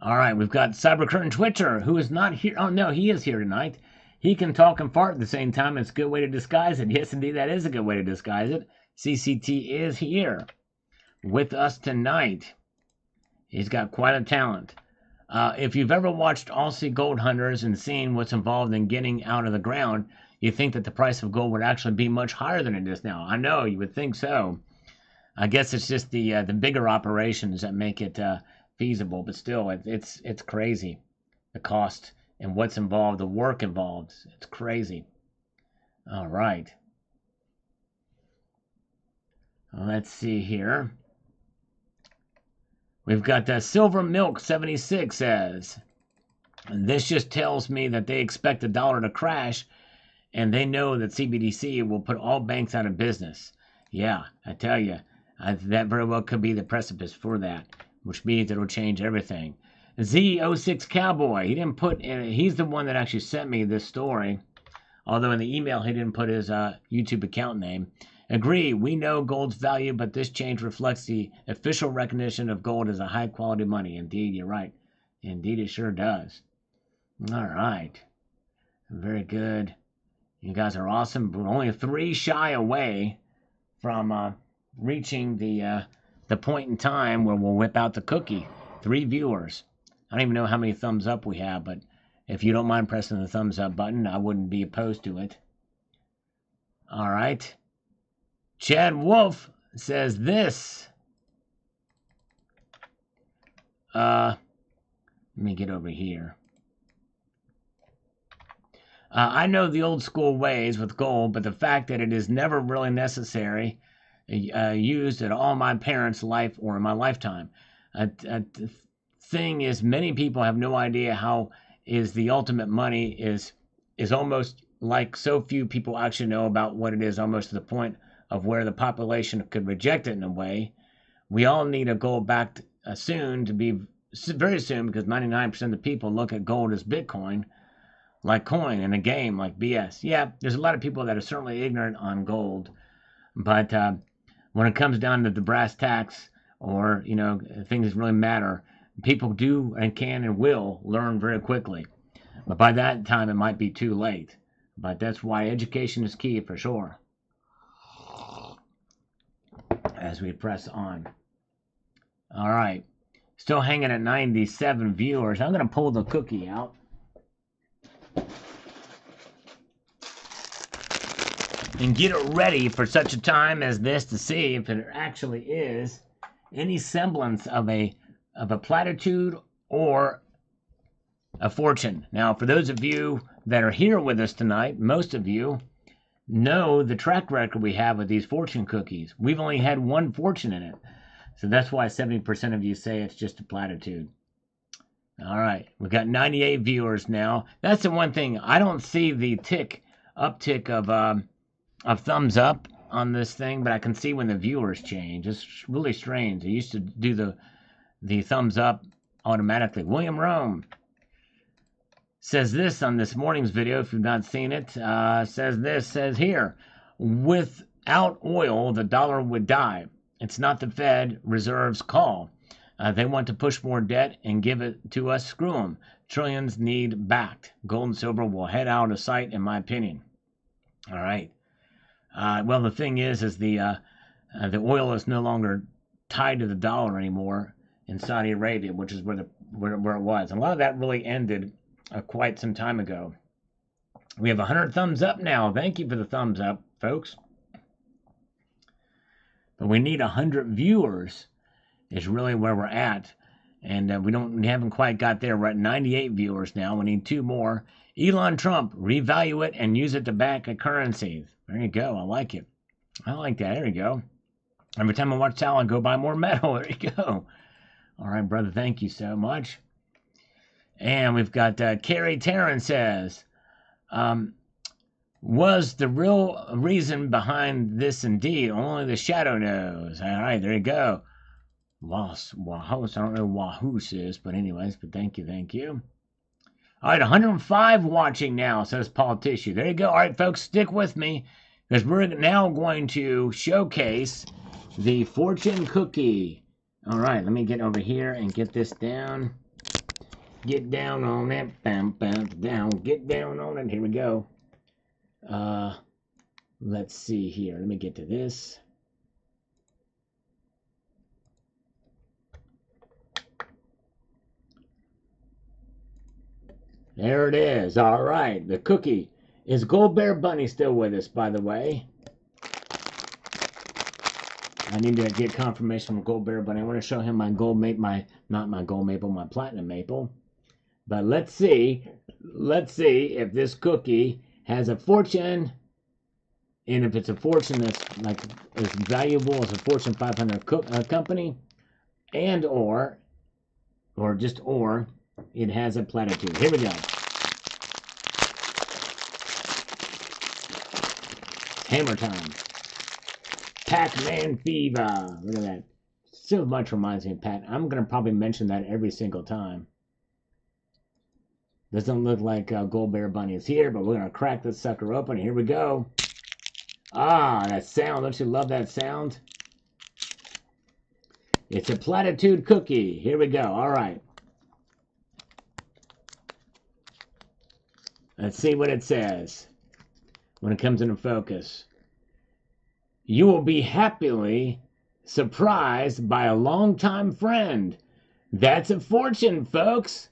All right, we've got Cybercurtain Twitcher, who is not here. Oh, no, he is here tonight. He can talk and fart at the same time. It's a good way to disguise it. Yes, indeed, that is a good way to disguise it. CCT is here with us tonight. He's got quite a talent. If you've ever watched Aussie Gold Hunters and seen what's involved in getting out of the ground, you think that the price of gold would actually be much higher than it is now. I know, you would think so. I guess it's just the bigger operations that make it feasible, but still, it's crazy. The cost and what's involved, the work involved, it's crazy. All right. Let's see here. We've got Silver Milk 76 says, this just tells me that they expect the dollar to crash, and they know that CBDC will put all banks out of business. Yeah, I tell you, that very well could be the precipice for that, which means it'll change everything. Z06 Cowboy, he didn't put in, he's the one that actually sent me this story, although in the email he didn't put his YouTube account name. Agree, we know gold's value, but this change reflects the official recognition of gold as a high-quality money. Indeed, you're right. Indeed, it sure does. All right. Very good. You guys are awesome. We're only 3 shy away from reaching the point in time where we'll whip out the cookie. 3 viewers. I don't even know how many thumbs up we have, but if you don't mind pressing the thumbs up button, I wouldn't be opposed to it. All right. Chad Wolf says this. Let me get over here. I know the old school ways with gold, but the fact that it is never really necessary used at all my parents' life or in my lifetime. The thing is, many people have no idea how is the ultimate money is almost like so few people actually know about what it is, almost to the point of where the population could reject it in a way. We all need a gold backed soon, to be very soon, because 99% of the people look at gold as Bitcoin, like coin in a game, like BS. Yeah, there's a lot of people that are certainly ignorant on gold, but when it comes down to the brass tacks, or things that really matter, people do and can and will learn very quickly. But by that time, it might be too late. But that's why education is key for sure. As we press on. All right. Still hanging at 97 viewers. I'm going to pull the cookie out. And get it ready for such a time as this to see if it actually is any semblance of a platitude or a fortune. Now, for those of you that are here with us tonight, most of you know the track record we have with these fortune cookies. We've only had one fortune in it. So that's why 70% of you say it's just a platitude. All right, we've got 98 viewers now. That's the one thing. I don't see the uptick of thumbs up on this thing, but I can see when the viewers change. It's really strange. I used to do the thumbs up automatically. William Rome says this on this morning's video, if you've not seen it. Says here, without oil, the dollar would die. It's not the Fed Reserve's call. They want to push more debt and give it to us. Screw them. Trillions need backed. Gold and silver will head out of sight, in my opinion. All right. Well, the thing is the oil is no longer tied to the dollar anymore in Saudi Arabia, which is where it was. And a lot of that really ended quite some time ago. We have 100 thumbs up now. Thank you for the thumbs up, folks. But we need 100 viewers is really where we're at. And we haven't quite got there. We're at 98 viewers now. We need 2 more. Elon Trump, revalue it and use it to back a currency. There you go. I like it. I like that. There you go. Every time I watch Tal, I go buy more metal. There you go. All right, brother. Thank you so much. And we've got Carrie Tarrant says, was the real reason behind this indeed? Only the shadow knows. All right, there you go. Wahus. I don't know what Wahus is, but anyways, but thank you. All right, 105 watching now, says Paul Tissue. There you go. All right, folks, stick with me, because we're now going to showcase the fortune cookie. All right, let me get over here and get this down. Get down on it. Bam, bam, down. Get down on it. Here we go. Let's see here. Let me get to this. There it is. All right. The cookie. Is Gold Bear Bunny still with us, by the way? I need to get confirmation from Gold Bear Bunny. I want to show him my gold maple, not my gold maple, my platinum maple. But let's see if this cookie has a fortune, and if it's a fortune that's like as valuable as a Fortune 500 company, and or it has a platitude. Here we go. Hammer time. Pac-Man fever. Look at that. So much reminds me of Pac. I'm going to probably mention that every single time. Doesn't look like Gold Bear Bunny is here, but we're going to crack this sucker open. Here we go. Ah, that sound. Don't you love that sound? It's a platitude cookie. Here we go. All right. Let's see what it says when it comes into focus. You will be happily surprised by a longtime friend. That's a fortune, folks.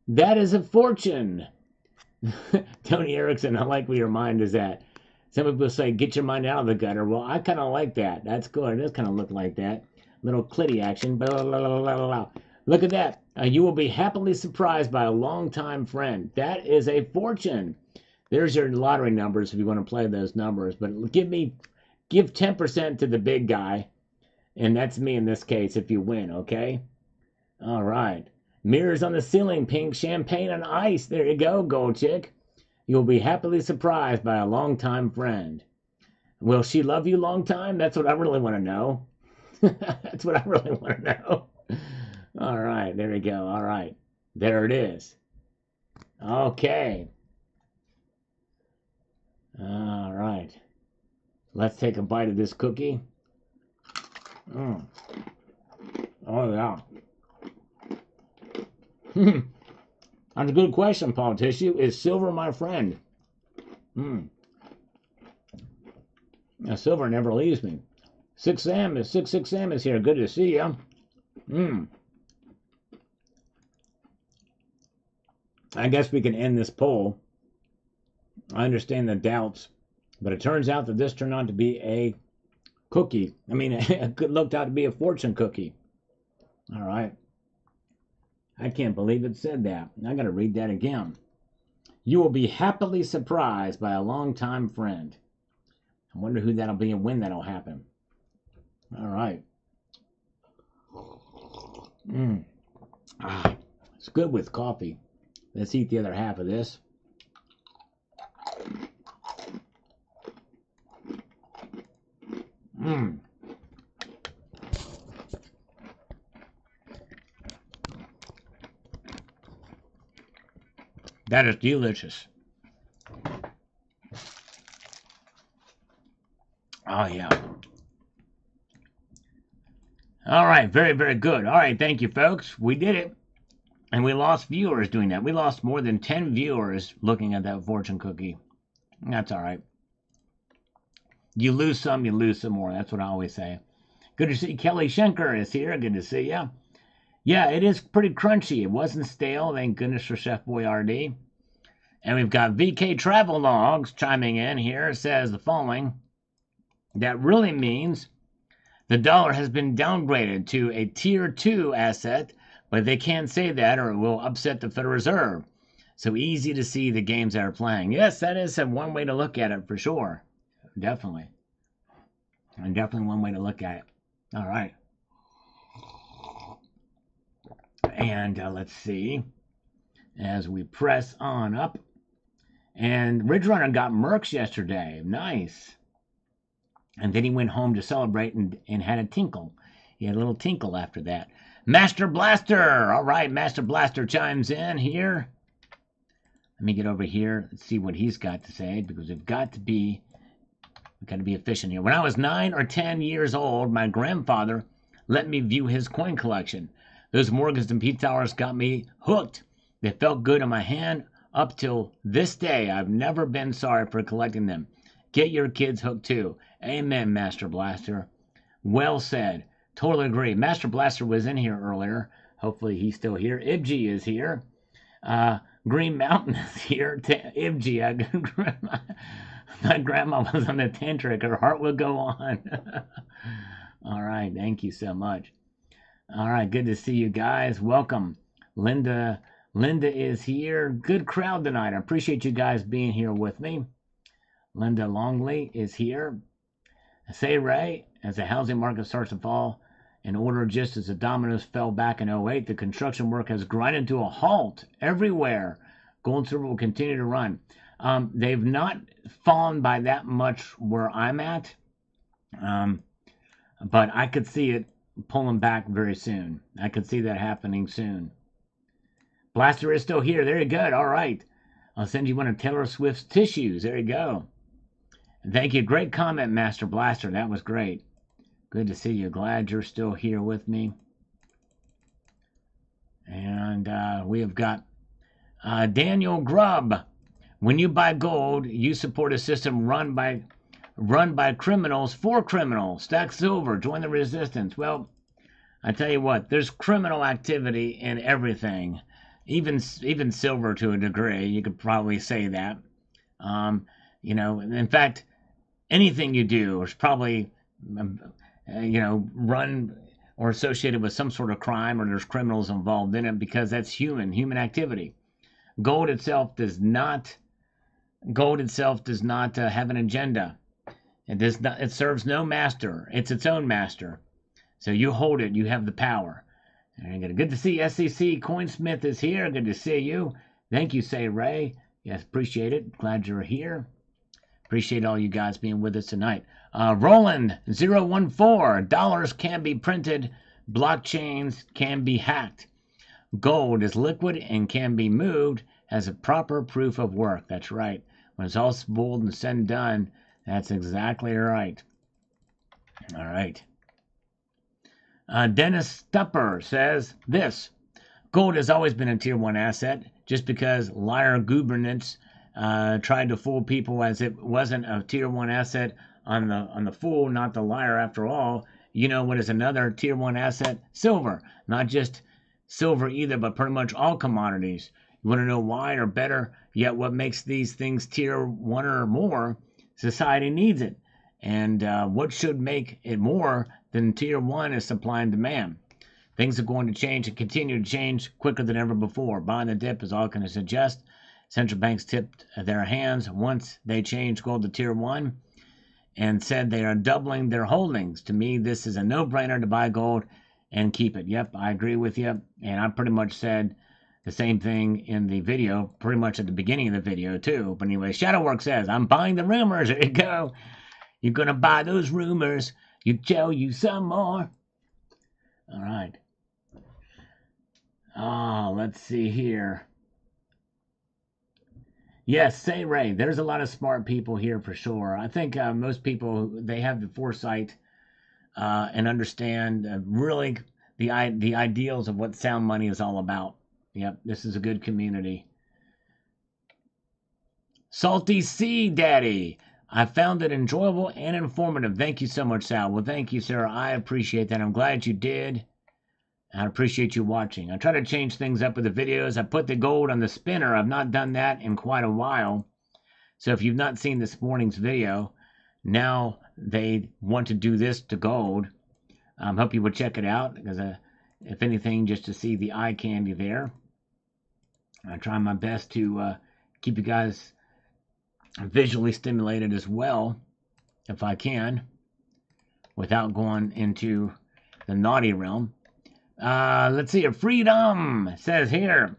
That is a fortune. Tony Erickson, I like where your mind is at. Some people say, get your mind out of the gutter. Well, I kind of like that. That's good. It does kind of look like that. Little clitty action. Blah, blah, blah, blah, blah. Look at that. You will be happily surprised by a longtime friend. That is a fortune. There's your lottery numbers if you want to play those numbers. But give 10% to the big guy. And that's me in this case if you win, okay? All right. Mirrors on the ceiling, pink champagne on ice. There you go, gold chick. You'll be happily surprised by a longtime friend. Will she love you long time? That's what I really want to know. That's what I really want to know. All right, there we go. All right, there it is. Okay. All right. Let's take a bite of this cookie. Oh, yeah. That's a good question, Paul Tissue. Is silver my friend? Now, silver never leaves me. 6 Sam is here. Good to see you. I guess we can end this poll. I understand the doubts, but it turns out that this turned out to be a cookie. I mean, it looked out to be a fortune cookie. All right. I can't believe it said that. I got to read that again. You will be happily surprised by a longtime friend. I wonder who that'll be and when that'll happen. All right. It's good with coffee. Let's eat the other half of this. That is delicious. Oh, yeah. All right. Very, very good. All right. Thank you, folks. We did it. And we lost viewers doing that. We lost more than 10 viewers looking at that fortune cookie. That's all right. You lose some, you lose some more. That's what I always say. Good to see Kelly Schenker is here. Good to see you. Yeah, it is pretty crunchy. It wasn't stale. Thank goodness for Chef Boyardee. And we've got VK Travel Logs chiming in here. It says the following. That really means the dollar has been downgraded to a Tier 2 asset, but they can't say that or it will upset the Federal Reserve. So easy to see the games that are playing. Yes, that is one way to look at it for sure. Definitely. And definitely one way to look at it. All right. And let's see. As we press on up. And Ridge Runner got Mercs yesterday. Nice. And then he went home to celebrate and had a tinkle. He had a little tinkle after that. Master Blaster. All right, Master Blaster chimes in here. Let me get over here and see what he's got to say, because we've got to be efficient here. When I was 9 or 10 years old, my grandfather let me view his coin collection. Those Morgans and Pete Towers got me hooked. They felt good in my hand. Up till this day, I've never been sorry for collecting them. Get your kids hooked too. Amen, Master Blaster. Well said. Totally agree. Master Blaster was in here earlier. Hopefully he's still here. Ibji is here. Green Mountain is here. Ibji, my grandma was on the tantric. Her heart will go on. All right. Thank you so much. All right. Good to see you guys. Welcome. Linda is here. Good crowd tonight. I appreciate you guys being here with me. Linda Longley is here. Say Ray, as the housing market starts to fall in order just as the dominoes fell back in 08, the construction work has grinded to a halt everywhere. Gold and silver will continue to run. They've not fallen by that much where I'm at, but I could see it pulling back very soon. I could see that happening soon. Blaster is still here. Very good. All right. I'll send you one of Taylor Swift's tissues. There you go. Thank you. Great comment, Master Blaster. That was great. Good to see you. Glad you're still here with me. And we have got Daniel Grubb. When you buy gold, you support a system run by criminals for criminals. Stack silver. Join the resistance. Well, I tell you what, there's criminal activity in everything. Even silver to a degree. You could probably say that. In fact, anything you do is probably, run or associated with some sort of crime, or there's criminals involved in it, because that's human activity. Gold itself does not have an agenda. It serves no master. It's its own master. So you hold it. You have the power. And good to see SEC Coinsmith is here. Good to see you. Thank you, Say Ray. Yes, appreciate it. Glad you're here. Appreciate all you guys being with us tonight. Roland014. Dollars can be printed. Blockchains can be hacked. Gold is liquid and can be moved as a proper proof of work. That's right. When it's all spooled and said and done, that's exactly right. All right. Dennis Stupper says this. Gold has always been a Tier 1 asset. Just because liar governance tried to fool people as it wasn't a Tier 1 asset on the fool, not the liar after all. You know what is another Tier 1 asset? Silver. Not just silver either, but pretty much all commodities. You want to know why, or better yet, what makes these things tier 1 or more? Society needs it. And what should make it more than tier 1 is supply and demand. Things are going to change and continue to change quicker than ever before. Buying the dip is all I can suggest. Central banks tipped their hands once they changed gold to tier 1 and said they are doubling their holdings. To me, this is a no-brainer to buy gold and keep it. Yep, I agree with you. And I pretty much said the same thing in the video, pretty much at the beginning of the video too. But anyway, Shadowwork says, I'm buying the rumors. There you go. You're going to buy those rumors. You tell you some more. All right. Oh, let's see here. Yes, say Ray. There's a lot of smart people here for sure. I think most people, they have the foresight and understand really the ideals of what sound money is all about. Yep, this is a good community. Salty Sea Daddy. I found it enjoyable and informative. Thank you so much, Sal. Well, thank you, sir. I appreciate that. I'm glad you did. I appreciate you watching. I try to change things up with the videos. I put the gold on the spinner. I've not done that in quite a while. So if you've not seen this morning's video, now they want to do this to gold. Hope you would check it out, because if anything, just to see the eye candy there. I try my best to keep you guys visually stimulated as well, if I can, without going into the naughty realm. Let's see. Freedom says here,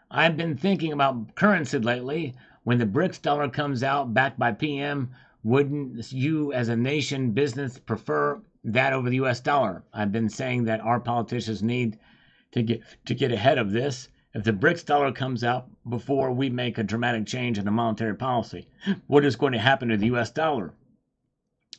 I've been thinking about currency lately. When the BRICS dollar comes out backed by PM, wouldn't you as a nation business prefer that over the US dollar? I've been saying that our politicians need to get ahead of this. If the BRICS dollar comes out before we make a dramatic change in the monetary policy, what is going to happen to the US dollar?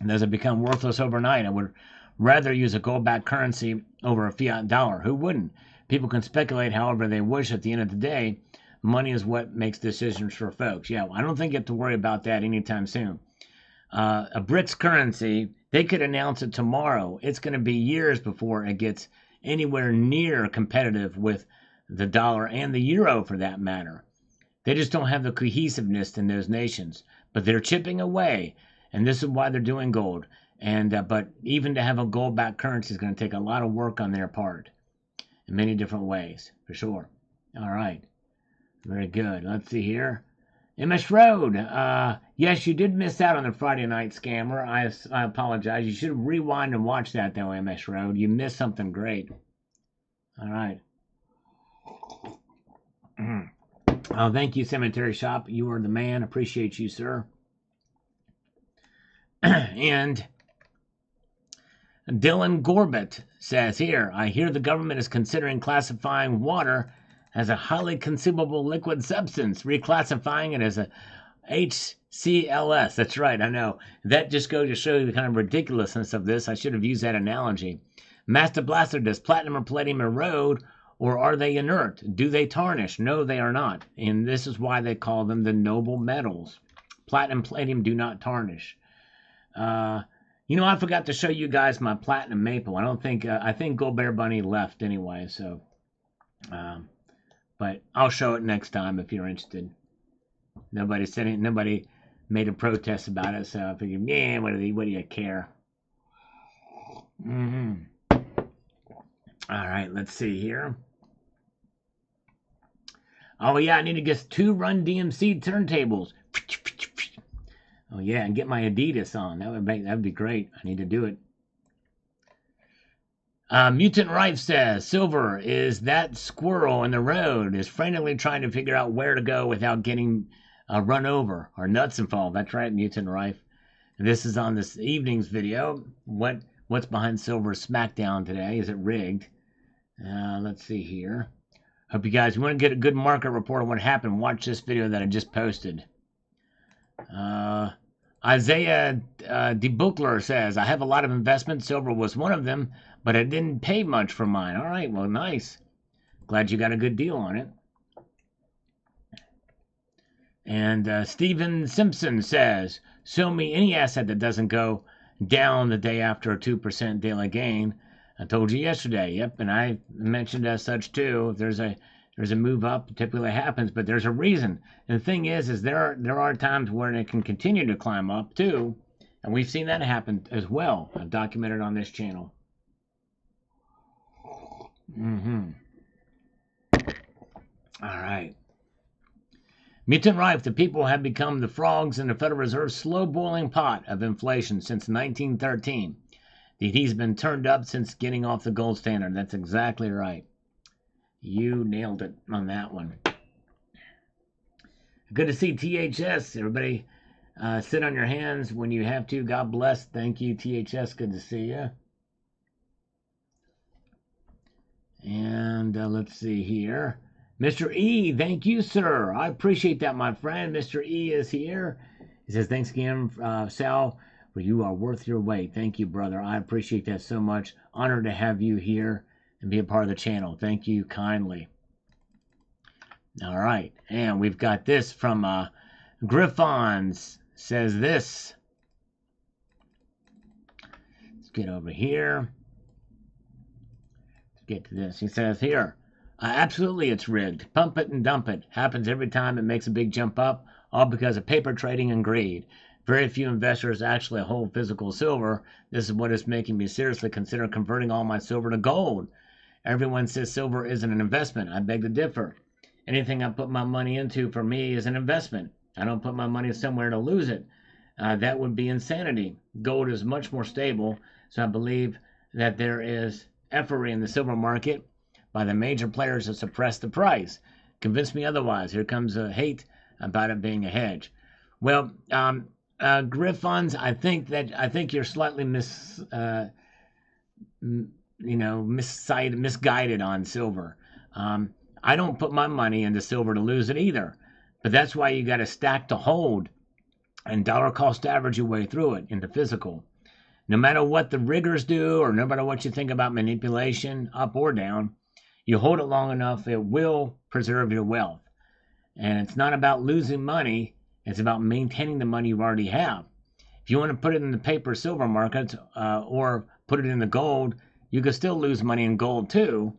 Does it become worthless overnight? I would rather use a gold-backed currency over a fiat dollar. Who wouldn't? People can speculate however they wish. At the end of the day, money is what makes decisions for folks. Yeah, I don't think you have to worry about that anytime soon. A BRICS currency, they could announce it tomorrow. It's going to be years before it gets anywhere near competitive with the dollar and the euro, for that matter. They just don't have the cohesiveness in those nations. But they're chipping away, and this is why they're doing gold. And but even to have a gold-backed currency is going to take a lot of work on their part in many different ways, for sure. All right. Very good. Let's see here. MS Road. Yes, you did miss out on the Friday night scammer. I apologize. You should rewind and watch that, though, MS Road. You missed something great. All right. Oh, thank you, Cemetery Shop. You are the man. Appreciate you, sir. And Dylan Gorbett says here, I hear the government is considering classifying water as a highly consumable liquid substance, reclassifying it as a HCLS. That's right, I know. That just goes to show you the kind of ridiculousness of this. I should have used that analogy. Master Blaster, does platinum or palladium erode, or are they inert? Do they tarnish? No, they are not. And this is why they call them the noble metals. Platinum, palladium do not tarnish. You know, I forgot to show you guys my platinum maple. I think Gold Bear Bunny left anyway, so, but I'll show it next time if you're interested. Nobody made a protest about it, so I figured, yeah, what do you care? All right, let's see here. Oh yeah, I need to get 2 Run DMC turntables. Oh yeah, and get my Adidas on. That would be great. I need to do it. Mutant Rife says, Silver is that squirrel in the road is frantically trying to figure out where to go without getting run over or nuts involved. That's right, Mutant Rife. This is on this evening's video. What's behind Silver's SmackDown today? Is it rigged? Let's see here. Hope you guys want to get a good market report on what happened. Watch this video that I just posted. Isaiah DeBuckler says, I have a lot of investments. Silver was one of them, but I didn't pay much for mine. All right, well, nice. Glad you got a good deal on it. And Steven Simpson says, show me any asset that doesn't go down the day after a 2% daily gain. I told you yesterday, yep, and I mentioned as such too. If there's there's a move up. It typically happens, but there's a reason. And the thing is there are times where it can continue to climb up too, and we've seen that happen as well. I've documented on this channel. All right. Mutant Rife, the people have become the frogs in the Federal Reserve's slow boiling pot of inflation since 1913. The heat's been turned up since getting off the gold standard. That's exactly right. You nailed it on that one. Good to see THS. Everybody sit on your hands when you have to. God bless. Thank you, THS. Good to see you. And let's see here. Mr. E, thank you, sir. I appreciate that, my friend. Mr. E is here. He says, thanks again, Sal, for you are worth your weight. Thank you, brother. I appreciate that so much. Honored to have you here and be a part of the channel. Thank you kindly. All right. And we've got this from Griffons. Says this. Let's get over here. Let's get to this. He says here. Absolutely, it's rigged. Pump it and dump it. Happens every time it makes a big jump up, all because of paper trading and greed. Very few investors actually hold physical silver. This is what is making me seriously consider converting all my silver to gold. Everyone says silver isn't an investment. I beg to differ. Anything I put my money into for me is an investment. I don't put my money somewhere to lose it. That would be insanity. Gold is much more stable, so I believe that there is effery in the silver market by the major players to suppress the price. Convince me otherwise. Here comes a hate about it being a hedge. Well, Griffons, I think you're slightly misguided on silver. I don't put my money into silver to lose it either, but that's why you got to stack to hold and dollar cost average your way through it into physical. No matter what the riggers do, or no matter what you think about manipulation, up or down, you hold it long enough, it will preserve your wealth. And it's not about losing money, it's about maintaining the money you already have. If you want to put it in the paper silver markets or put it in the gold, you could still lose money in gold too,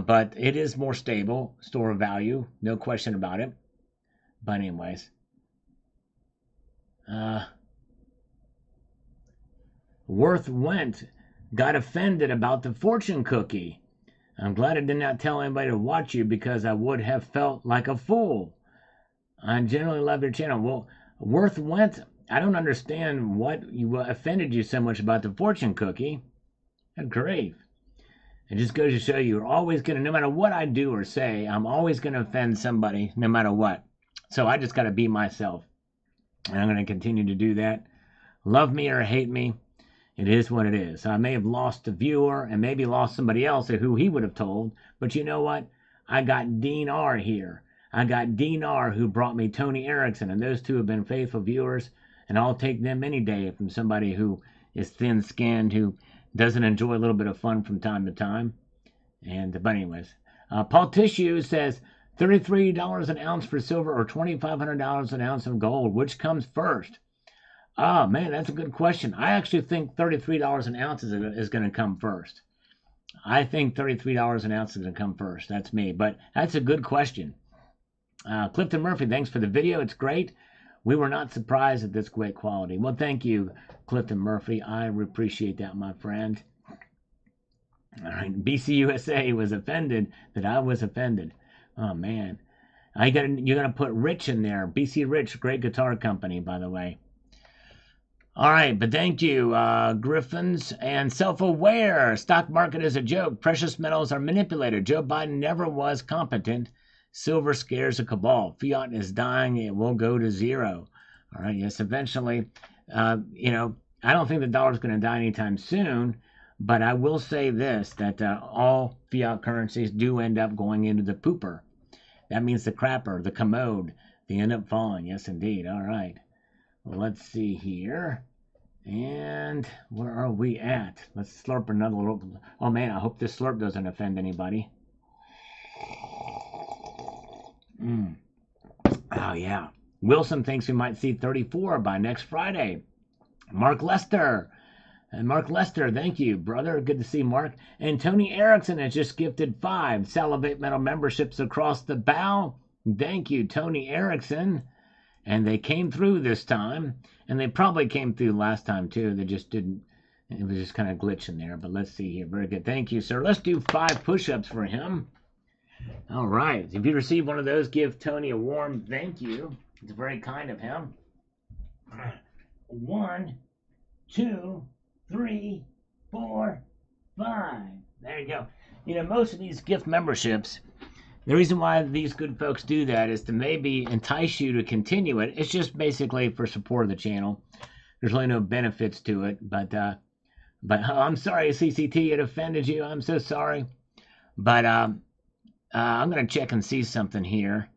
but it is more stable, store of value, no question about it. But anyways, Worth went, got offended about the fortune cookie. I'm glad I did not tell anybody to watch you because I would have felt like a fool. I generally love your channel. Well, Worth went, I don't understand what offended you so much about the fortune cookie. Good grief. It just goes to show you're always going to, no matter what I do or say, I'm always going to offend somebody no matter what. So I just got to be myself. And I'm going to continue to do that. Love me or hate me. It is what it is. I may have lost a viewer and maybe lost somebody else who he would have told. But you know what? I got Dean R here. I got Dean R who brought me Tony Erickson. And those two have been faithful viewers. And I'll take them any day from somebody who is thin-skinned, who doesn't enjoy a little bit of fun from time to time. But anyways. Paul Tissue says, $33 an ounce for silver or $2,500 an ounce of gold. Which comes first? Oh, man, that's a good question. I actually think $33 an ounce is going to come first. I think $33 an ounce is going to come first. That's me. But that's a good question. Clifton Murphy, thanks for the video. It's great. We were not surprised at this great quality. Well, thank you, Clifton Murphy. I appreciate that, my friend. All right, BCUSA was offended that I was offended. Oh, man. You're going to put Rich in there. BC Rich, great guitar company, by the way. All right, but thank you, Griffins. And self-aware, stock market is a joke. Precious metals are manipulated. Joe Biden never was competent. Silver scares a cabal. Fiat is dying. It will go to zero. All right, yes, eventually. I don't think the dollar is going to die anytime soon, but I will say this, that all fiat currencies do end up going into the pooper. That means the crapper, the commode. They end up falling. Yes, indeed. All right. Well, let's see here. And where are we at? Let's slurp another little. Oh, man, I hope this slurp doesn't offend anybody. Oh, yeah. Wilson thinks we might see 34 by next Friday. Mark Lester. And Mark Lester, thank you, brother. Good to see Mark. And Tony Erickson has just gifted 5 Salivate Metal memberships across the bow. Thank you, Tony Erickson. And they came through this time. And they probably came through last time, too. They just didn't. It was just kind of glitching there. But let's see here. Very good. Thank you, sir. Let's do 5 push-ups for him. All right. If you receive one of those, give Tony a warm thank you. It's very kind of him. 1, 2, 3, 4, 5. There you go. You know, most of these gift memberships, the reason why these good folks do that is to maybe entice you to continue it. It's just basically for support of the channel. There's really no benefits to it. But I'm sorry, CCT, it offended you. I'm so sorry. But I'm going to check and see something here.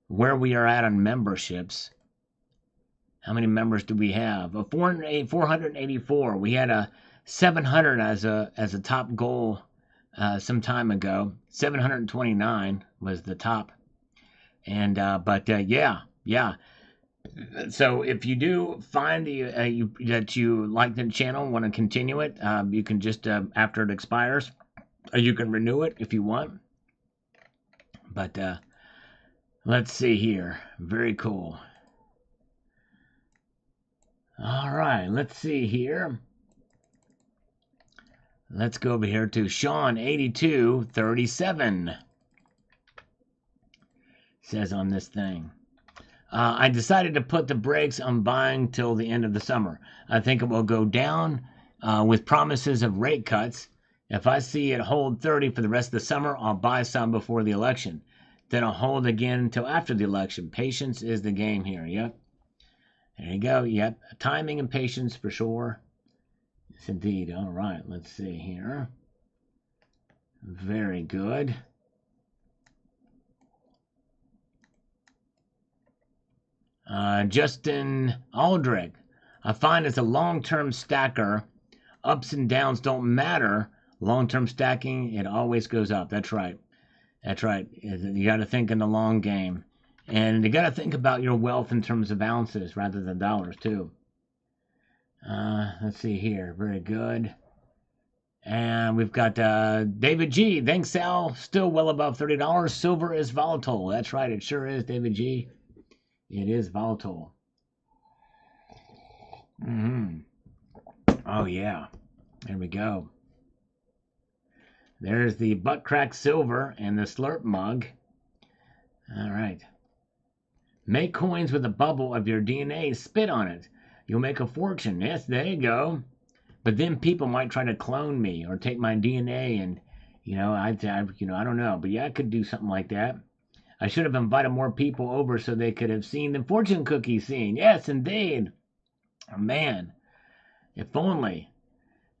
Where we are at on memberships. How many members do we have? 484. We had a 700 as a top goal some time ago. 729 was the top. And yeah. So if you do find that you like the channel, want to continue it, you can just after it expires, you can renew it if you want. But let's see here. Very cool. All right, let's see here. Let's go over here to Sean8237. Says on this thing. I decided to put the brakes on buying till the end of the summer. I think it will go down with promises of rate cuts. If I see it hold 30 for the rest of the summer, I'll buy some before the election. Then I'll hold again until after the election. Patience is the game here. Yep. There you go. Yep. Timing and patience for sure. Yes, indeed. All right. Let's see here. Very good. Justin Aldrich. I find as a long-term stacker, ups and downs don't matter. Long-term stacking, it always goes up. That's right. That's right. You got to think in the long game. And you got to think about your wealth in terms of ounces rather than dollars, too. Let's see here. Very good. And we've got David G. Thanks, Sal. Still well above $30. Silver is volatile. That's right. It sure is, David G. It is volatile. Oh, yeah. There we go. There's the butt crack silver and the slurp mug. All right. Make coins with a bubble of your DNA. Spit on it. You'll make a fortune. Yes, there you go. But then people might try to clone me or take my DNA and, I don't know. But yeah, I could do something like that. I should have invited more people over so they could have seen the fortune cookie scene. Yes, indeed. Oh, man. If only.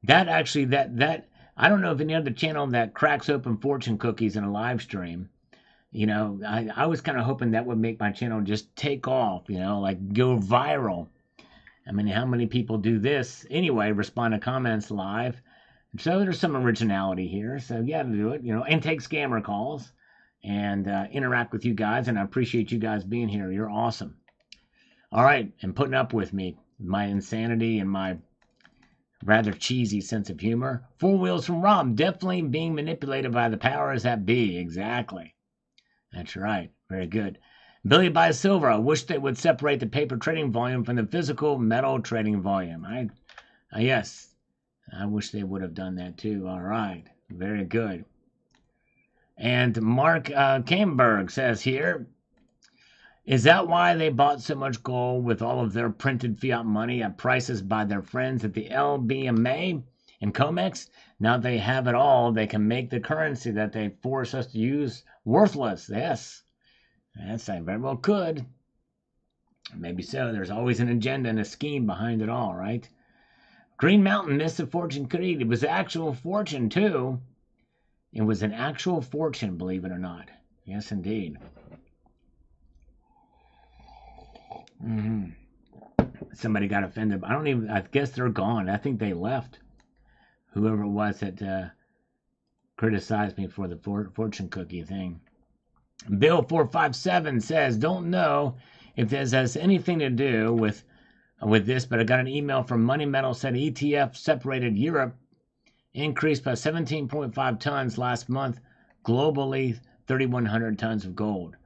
That actually, that I don't know of any other channel that cracks open fortune cookies in a live stream. I was kind of hoping that would make my channel just take off, like go viral. I mean, how many people do this anyway, respond to comments live? So there's some originality here. So yeah, to do it, and take scammer calls and interact with you guys. And I appreciate you guys being here. You're awesome. All right. And putting up with me, my insanity and my rather cheesy sense of humor. 4 wheels from Rob, definitely being manipulated by the powers that be. Exactly. That's right. Very good. Billy buys silver. I wish they would separate the paper trading volume from the physical metal trading volume. Yes. I wish they would have done that too. All right. Very good. And Mark Camberg says here, is that why they bought so much gold with all of their printed fiat money at prices by their friends at the LBMA and COMEX? Now they have it all. They can make the currency that they force us to use worthless. Yes. Yes, I very well could. Maybe so. There's always an agenda and a scheme behind it all, right? Green Mountain missed a fortune creed. It was actual fortune, too. It was an actual fortune, believe it or not. Yes, indeed. Somebody got offended. I guess they're gone. I think they left. Whoever it was that criticized me for the fortune cookie thing. Bill457 says, don't know if this has anything to do with with this, but I got an email from Money Metal said ETF separated Europe increased by 17.5 tons last month. Globally, 3,100 tons of gold.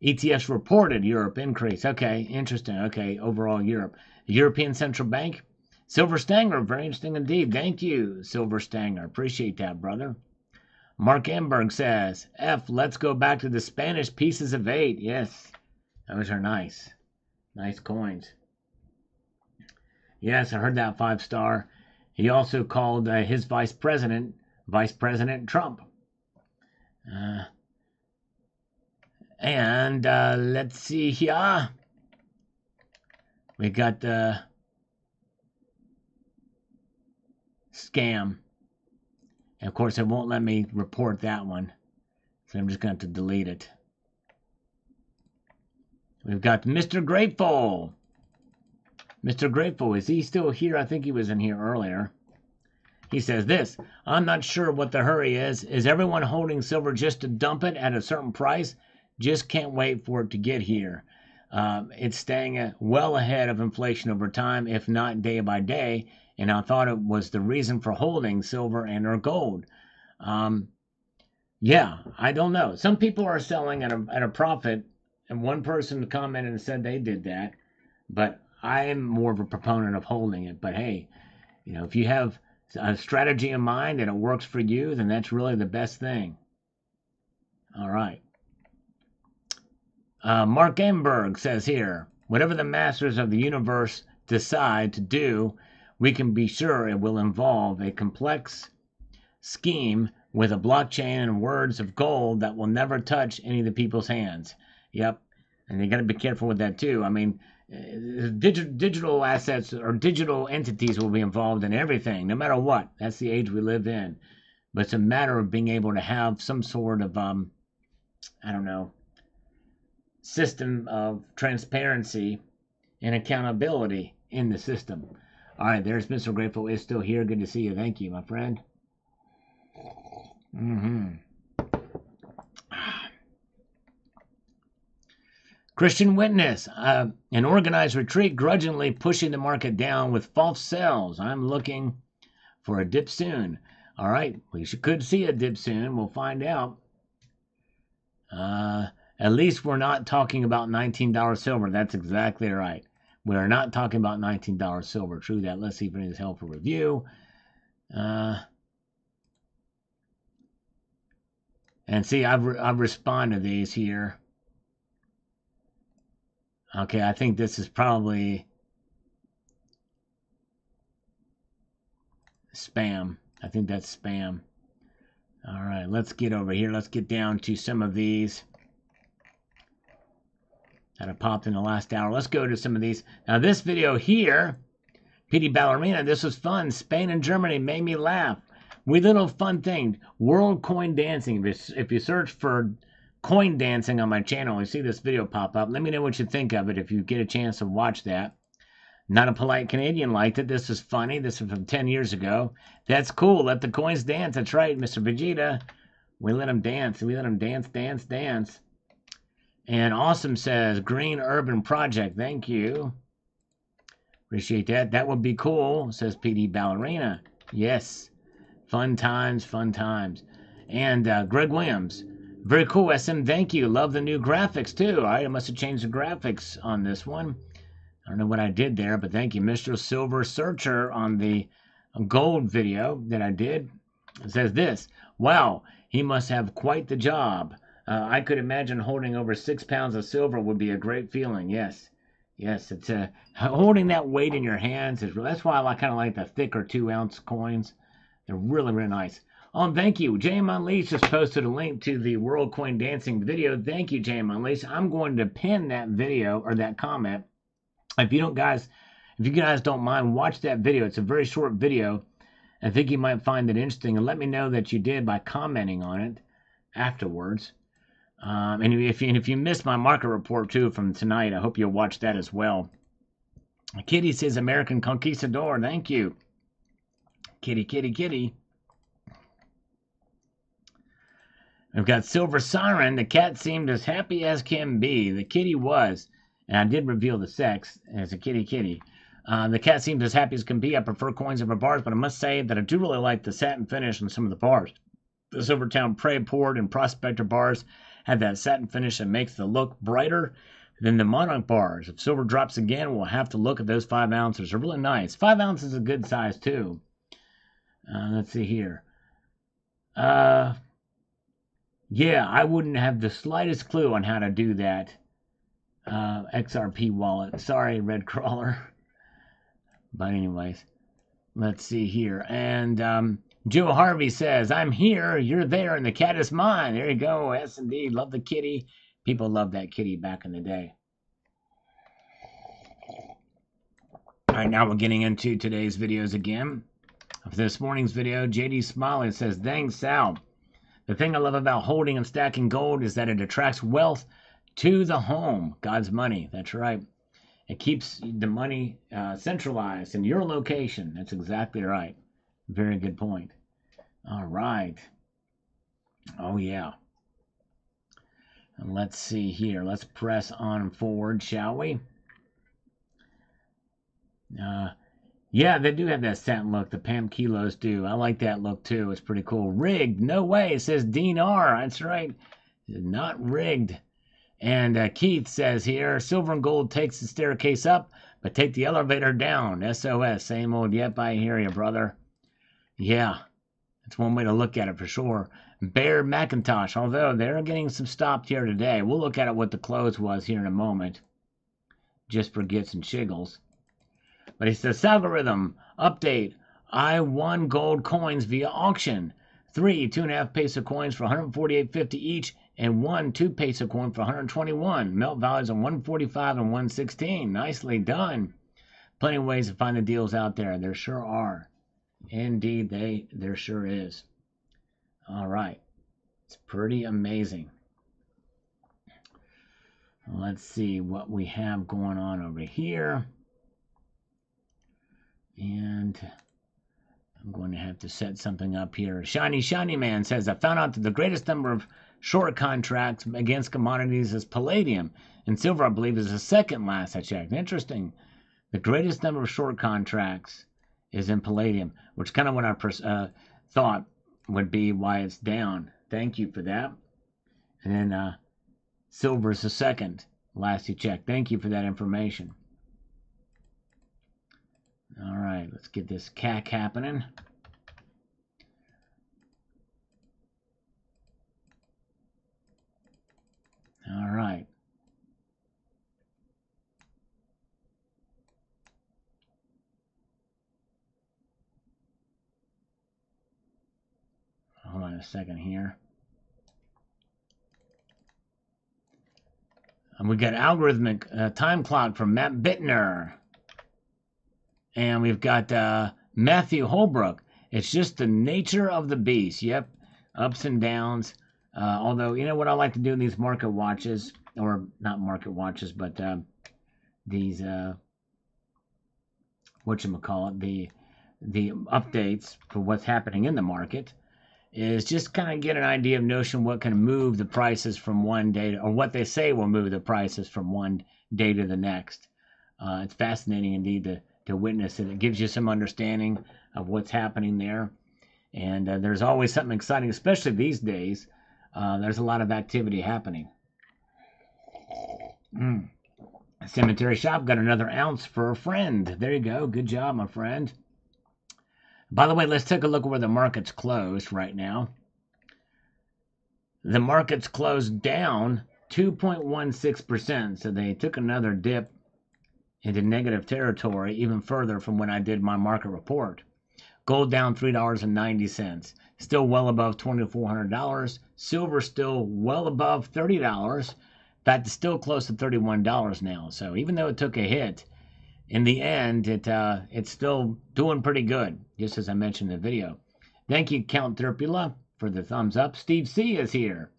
ETFs reported Europe increase. Okay, interesting. Okay, overall Europe. The European Central Bank. Silver Stanger, very interesting indeed. Thank you, Silver Stanger. Appreciate that, brother. Mark Amberg says, let's go back to the Spanish pieces of 8. Yes, those are nice. Nice coins. Yes, I heard that 5-star. He also called his Vice President Trump. And let's see here. We got the scam. And of course, it won't let me report that one. So I'm just going to have to delete it. We've got Mr. Grateful. Mr. Grateful, is he still here? I think he was in here earlier. He says this, I'm not sure what the hurry is. Is everyone holding silver just to dump it at a certain price? Just can't wait for it to get here. It's staying well ahead of inflation over time, if not day by day. And I thought it was the reason for holding silver and or gold. Yeah, I don't know. Some people are selling at a profit, and one person commented and said they did that. But I'm more of a proponent of holding it. But hey, if you have a strategy in mind and it works for you, then that's really the best thing. All right. Mark Emberg says here, whatever the masters of the universe decide to do, we can be sure it will involve a complex scheme with a blockchain and words of gold that will never touch any of the people's hands. Yep. And you got to be careful with that too. I mean, digital assets or digital entities will be involved in everything, no matter what. That's the age we live in. But it's a matter of being able to have some sort of, system of transparency and accountability in the system. All right, there's Mr. Grateful is still here. Good to see you. Thank you, my friend. Christian Witness, an organized retreat grudgingly pushing the market down with false sells. I'm looking for a dip soon. All right, we could see a dip soon. We'll find out. At least we're not talking about $19 silver. That's exactly right. We are not talking about $19 silver. True that. Let's see if anything's helpful review. And see, I've responded to these here. Okay, I think this is probably spam. I think that's spam. All right, let's get over here. Let's get down to some of these that have popped in the last hour. Let's go to some of these. Now, this video here, PD Ballerina, this was fun. Spain and Germany made me laugh. We little fun thing. World coin dancing. If you search for coin dancing on my channel, you see this video pop up. Let me know what you think of it if you get a chance to watch that. Not a Polite Canadian liked it. This is funny. This is from 10 years ago. That's cool. Let the coins dance. That's right, Mr. Vegeta. We let them dance. We let them dance, dance, dance. And Awesome says, Green Urban Project. Thank you. Appreciate that. That would be cool, says PD Ballerina. Yes. Fun times, fun times. And Greg Williams. Very cool, SM. Thank you. Love the new graphics, too. All right, I must have changed the graphics on this one. I don't know what I did there, but thank you. Mr. Silver Searcher on the gold video that I did. It says this. Wow, he must have quite the job. I could imagine holding over 6 pounds of silver would be a great feeling. Yes. Yes, it's holding that weight in your hands. That's why I kind of like the thicker 2-ounce coins. They're really, really nice. Thank you. JM Unleashed just posted a link to the World Coin Dancing video. Thank you, JM Unleashed. I'm going to pin that video or that comment. If you guys don't mind, watch that video. It's a very short video. I think you might find it interesting, and let me know that you did by commenting on it afterwards. And if you missed my market report too from tonight, I hope you'll watch that as well. Kitty says American Conquistador. Thank you. Kitty, kitty, kitty. We've got Silver Siren. The cat seemed as happy as can be. The kitty was. And I did reveal the sex as a kitty kitty. The cat seems as happy as can be. I prefer coins over bars, but I must say that I do really like the satin finish on some of the bars. The Silvertown Prey Port and Prospector bars have that satin finish that makes the look brighter than the Monarch bars. If silver drops again, we'll have to look at those 5 ounces. They're really nice. 5 ounces is a good size, too. Let's see here. Yeah, I wouldn't have the slightest clue on how to do that. XRP wallet. Sorry, Red Crawler. But anyways, let's see here. And Joe Harvey says, I'm here, you're there, and the cat is mine. There you go. Yes, indeed. Love the kitty. People loved that kitty back in the day. All right, now we're getting into today's videos again. For this morning's video, JD Smiley says, thanks, Sal. The thing I love about holding and stacking gold is that it attracts wealth to the home. God's money. That's right. It keeps the money centralized in your location. That's exactly right. Very good point. All right. Oh, yeah. And let's see here. Let's press on forward, shall we? Yeah, they do have that satin look. The Pam Kilos do. I like that look, too. It's pretty cool. Rigged. No way. It says Dean R. That's right. Not rigged. And Keith says here, silver and gold takes the staircase up, but take the elevator down. SOS. Same old. Yep, I hear you, brother. Yeah. That's one way to look at it for sure. Bear McIntosh, although they're getting some stopped here today. We'll look at it what the close was here in a moment. Just for gits and shiggles. But he says, algorithm, update. I won gold coins via auction. 3 2.5 peso coins for 148.50 each, and 1 2 peso coin for 121. Melt values on 145 and 116. Nicely done. Plenty of ways to find the deals out there. There sure are. Indeed, there sure is. All right. It's pretty amazing. Let's see what we have going on over here. And I'm going to have to set something up here. Shiny Man says, I found out that the greatest number of short contracts against commodities is palladium. And silver, I believe, is the second last I checked. Interesting. The greatest number of short contracts is in palladium, which kind of what I thought would be why it's down. Thank you for that. And then silver is the second last you checked. Thank you for that information. All right, let's get this CAC happening. All right. Hold on a second here. And we got algorithmic time clock from Matt Bittner. And we've got Matthew Holbrook. It's just the nature of the beast. Yep, ups and downs. Although, you know what I like to do in these market watches, or not market watches, but these, whatchamacallit, the updates for what's happening in the market, is just kind of get an idea of notion what can move the prices from one day, or what they say will move the prices from one day to the next. It's fascinating indeed to witness it. It gives you some understanding of what's happening there. And there's always something exciting, especially these days. There's a lot of activity happening. Cemetery Shop got another ounce for a friend. There you go. Good job, my friend. By the way, let's take a look at where the market's closed right now. The market's closed down 2.16%. So they took another dip into negative territory even further from when I did my market report. Gold down $3.90. Still well above $2,400. Silver still well above $30. In fact, it's still close to $31 now. So even though it took a hit, in the end, it's still doing pretty good, just as I mentioned in the video. Thank you, Count Therpula, for the thumbs up. Steve C is here.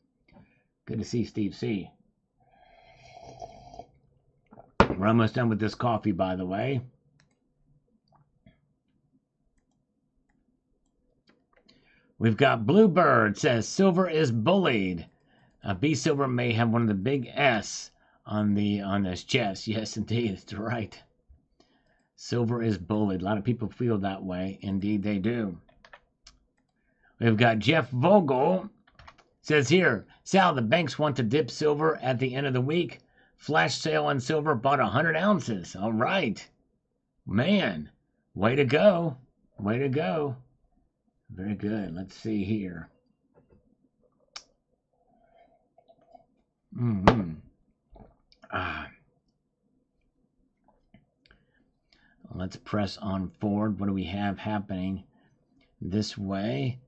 Good to see Steve C. We're almost done with this coffee, by the way. We've got Bluebird says silver is bullied. B Silver may have one of the big S on this chest. Yes, indeed, that's right. Silver is bullied. A lot of people feel that way. Indeed, they do. We've got Jeff Vogel. Says here, Sal, the banks want to dip silver at the end of the week. Flash sale on silver, bought 100 ounces. All right. Man, way to go. Way to go. Very good. Let's see here. Let's press on forward. What do we have happening this way?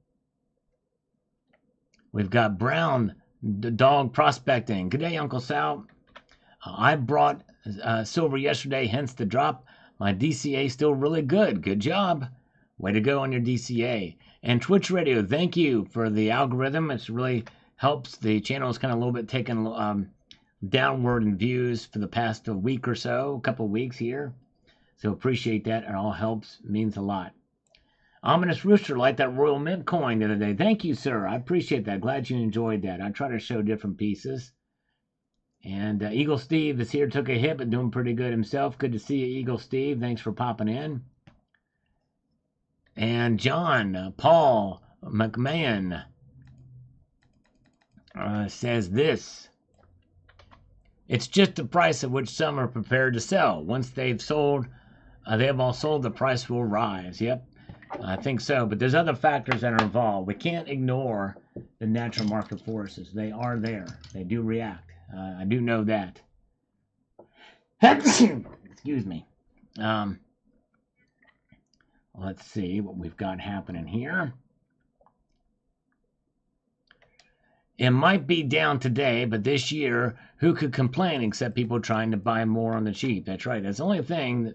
We've got Brown, the dog prospecting. Good day, Uncle Sal. I brought silver yesterday, hence the drop. My DCA still really good. Good job. Way to go on your DCA. And Twitch Radio, thank you for the algorithm. It really helps. The channel is kind of a little bit taken downward in views for the past week or so, a couple weeks here. So appreciate that. It all helps. Means a lot. Ominous Rooster, like that Royal Mint coin the other day. Thank you, sir. I appreciate that. Glad you enjoyed that. I try to show different pieces. And Eagle Steve is here, took a hit, but doing pretty good himself. Good to see you, Eagle Steve. Thanks for popping in. And John Paul McMahon says this. It's just the price at which some are prepared to sell. Once they've sold, they have all sold, the price will rise. Yep, I think so. But there's other factors that are involved. We can't ignore the natural market forces. They are there. They do react. I do know that. Excuse me. Let's see what we've got happening here. It might be down today, but this year, who could complain except people trying to buy more on the cheap? That's right. That's the only thing.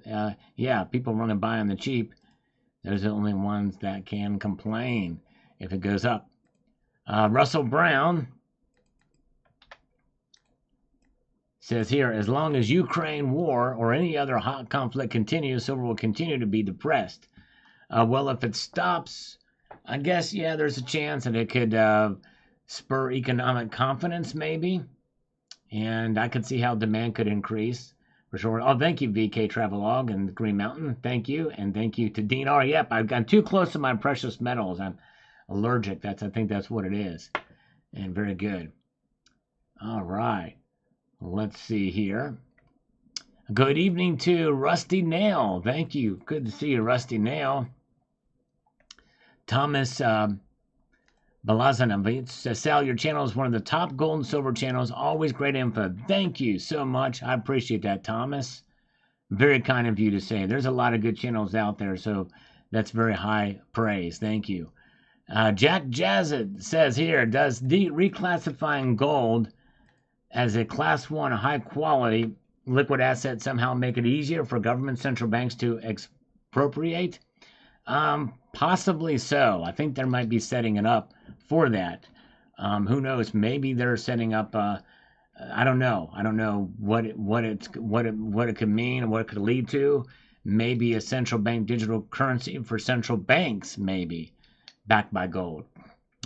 Yeah, people want to buy on the cheap. Those are the only ones that can complain if it goes up. Russell Brown says here, as long as Ukraine war or any other hot conflict continues, silver will continue to be depressed. Well, if it stops, I guess, yeah, there's a chance that it could spur economic confidence, maybe. And I could see how demand could increase, for sure. Oh, thank you, VK Travelog and Green Mountain. Thank you. And thank you to Dean R. Yep, I've gotten too close to my precious metals. I'm allergic. I think that's what it is. And very good. All right. Let's see here. Good evening to Rusty Nail. Thank you. Good to see you, Rusty Nail. Thomas Balazanovich says, Sal, your channel is one of the top gold and silver channels. Always great info. Thank you so much. I appreciate that, Thomas. Very kind of you to say. There's a lot of good channels out there, so that's very high praise. Thank you. Jack Jazzett says here, does reclassifying gold as a class 1 high quality liquid asset somehow make it easier for government central banks to expropriate? Possibly so. I think they might be setting it up for that. Who knows? Maybe they're setting up. I don't know. I don't know what it could mean and what it could lead to. Maybe a central bank digital currency for central banks, maybe backed by gold.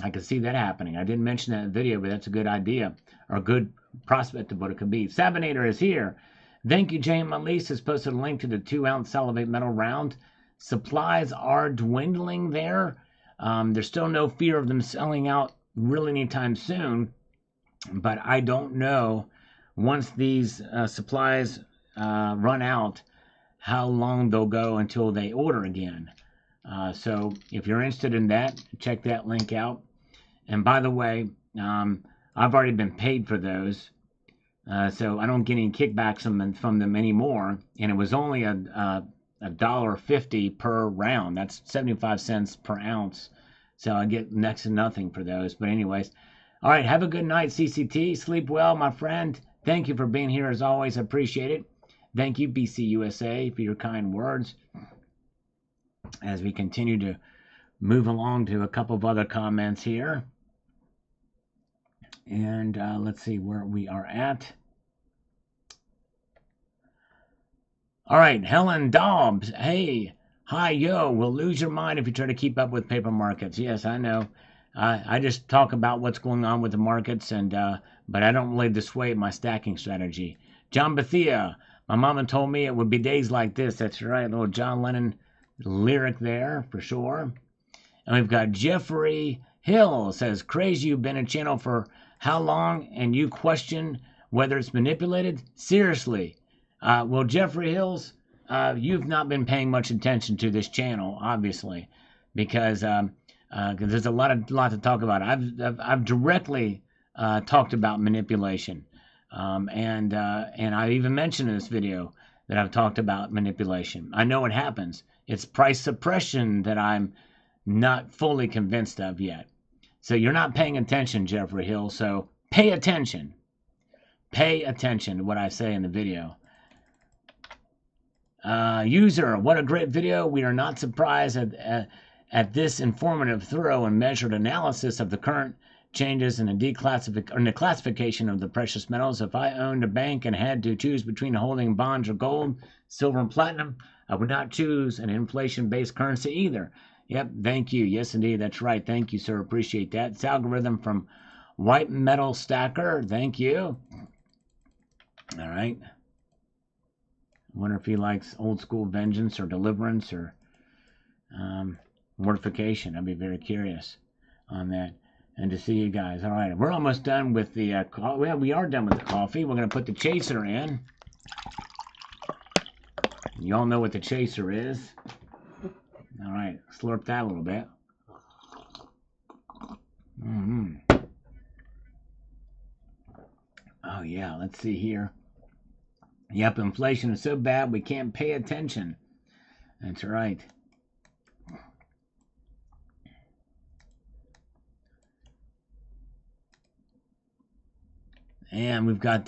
I could see that happening. I didn't mention that in the video, but that's a good idea or a good prospect of what it could be. Sabinator is here. Thank you, Jane Malise has posted a link to the 2-ounce salivate metal round. Supplies are dwindling there. There's still no fear of them selling out really anytime soon. But I don't know, once these supplies run out, how long they'll go until they order again. So if you're interested in that, check that link out. And by the way, I've already been paid for those. So I don't get any kickbacks from them anymore. And it was only $1.50 per round. That's 75 cents per ounce. So I get next to nothing for those. But anyways, all right, have a good night, CCT. Sleep well, my friend. Thank you for being here as always. I appreciate it. Thank you, BC USA, for your kind words. As we continue to move along to a couple of other comments here. And let's see where we are at. All right, Helen Dobbs. Hey, hi, yo, we'll lose your mind if you try to keep up with paper markets. Yes, I know. I just talk about what's going on with the markets, and but I don't really dissuade my stacking strategy. John Bethia, my mama told me it would be days like this. That's right, little John Lennon lyric there for sure. And we've got Jeffrey Hill says, "Crazy, you've been a channel for how long, and you question whether it's manipulated? Seriously." Well, Jeffrey Hills, you've not been paying much attention to this channel, obviously, because there's a lot to talk about. I've directly talked about manipulation, and I even mentioned in this video that I've talked about manipulation. I know it happens. It's price suppression that I'm not fully convinced of yet. So you're not paying attention, Jeffrey Hill. So pay attention. Pay attention to what I say in the video. User, what a great video. We are not surprised at this informative, thorough, and measured analysis of the current changes in the classification of the precious metals. If I owned a bank and had to choose between holding bonds or gold, silver, and platinum, I would not choose an inflation-based currency either. Yep, thank you. Yes, indeed, that's right. Thank you, sir. Appreciate that. It's Algorithm from White Metal Stacker. Thank you. All right. I wonder if he likes old school vengeance or deliverance or mortification. I'd be very curious on that. And to see you guys. All right, we're almost done with the well, we are done with the coffee. We're going to put the chaser in. You all know what the chaser is. All right, slurp that a little bit. Oh, yeah, let's see here. Yep, inflation is so bad we can't pay attention. That's right. And we've got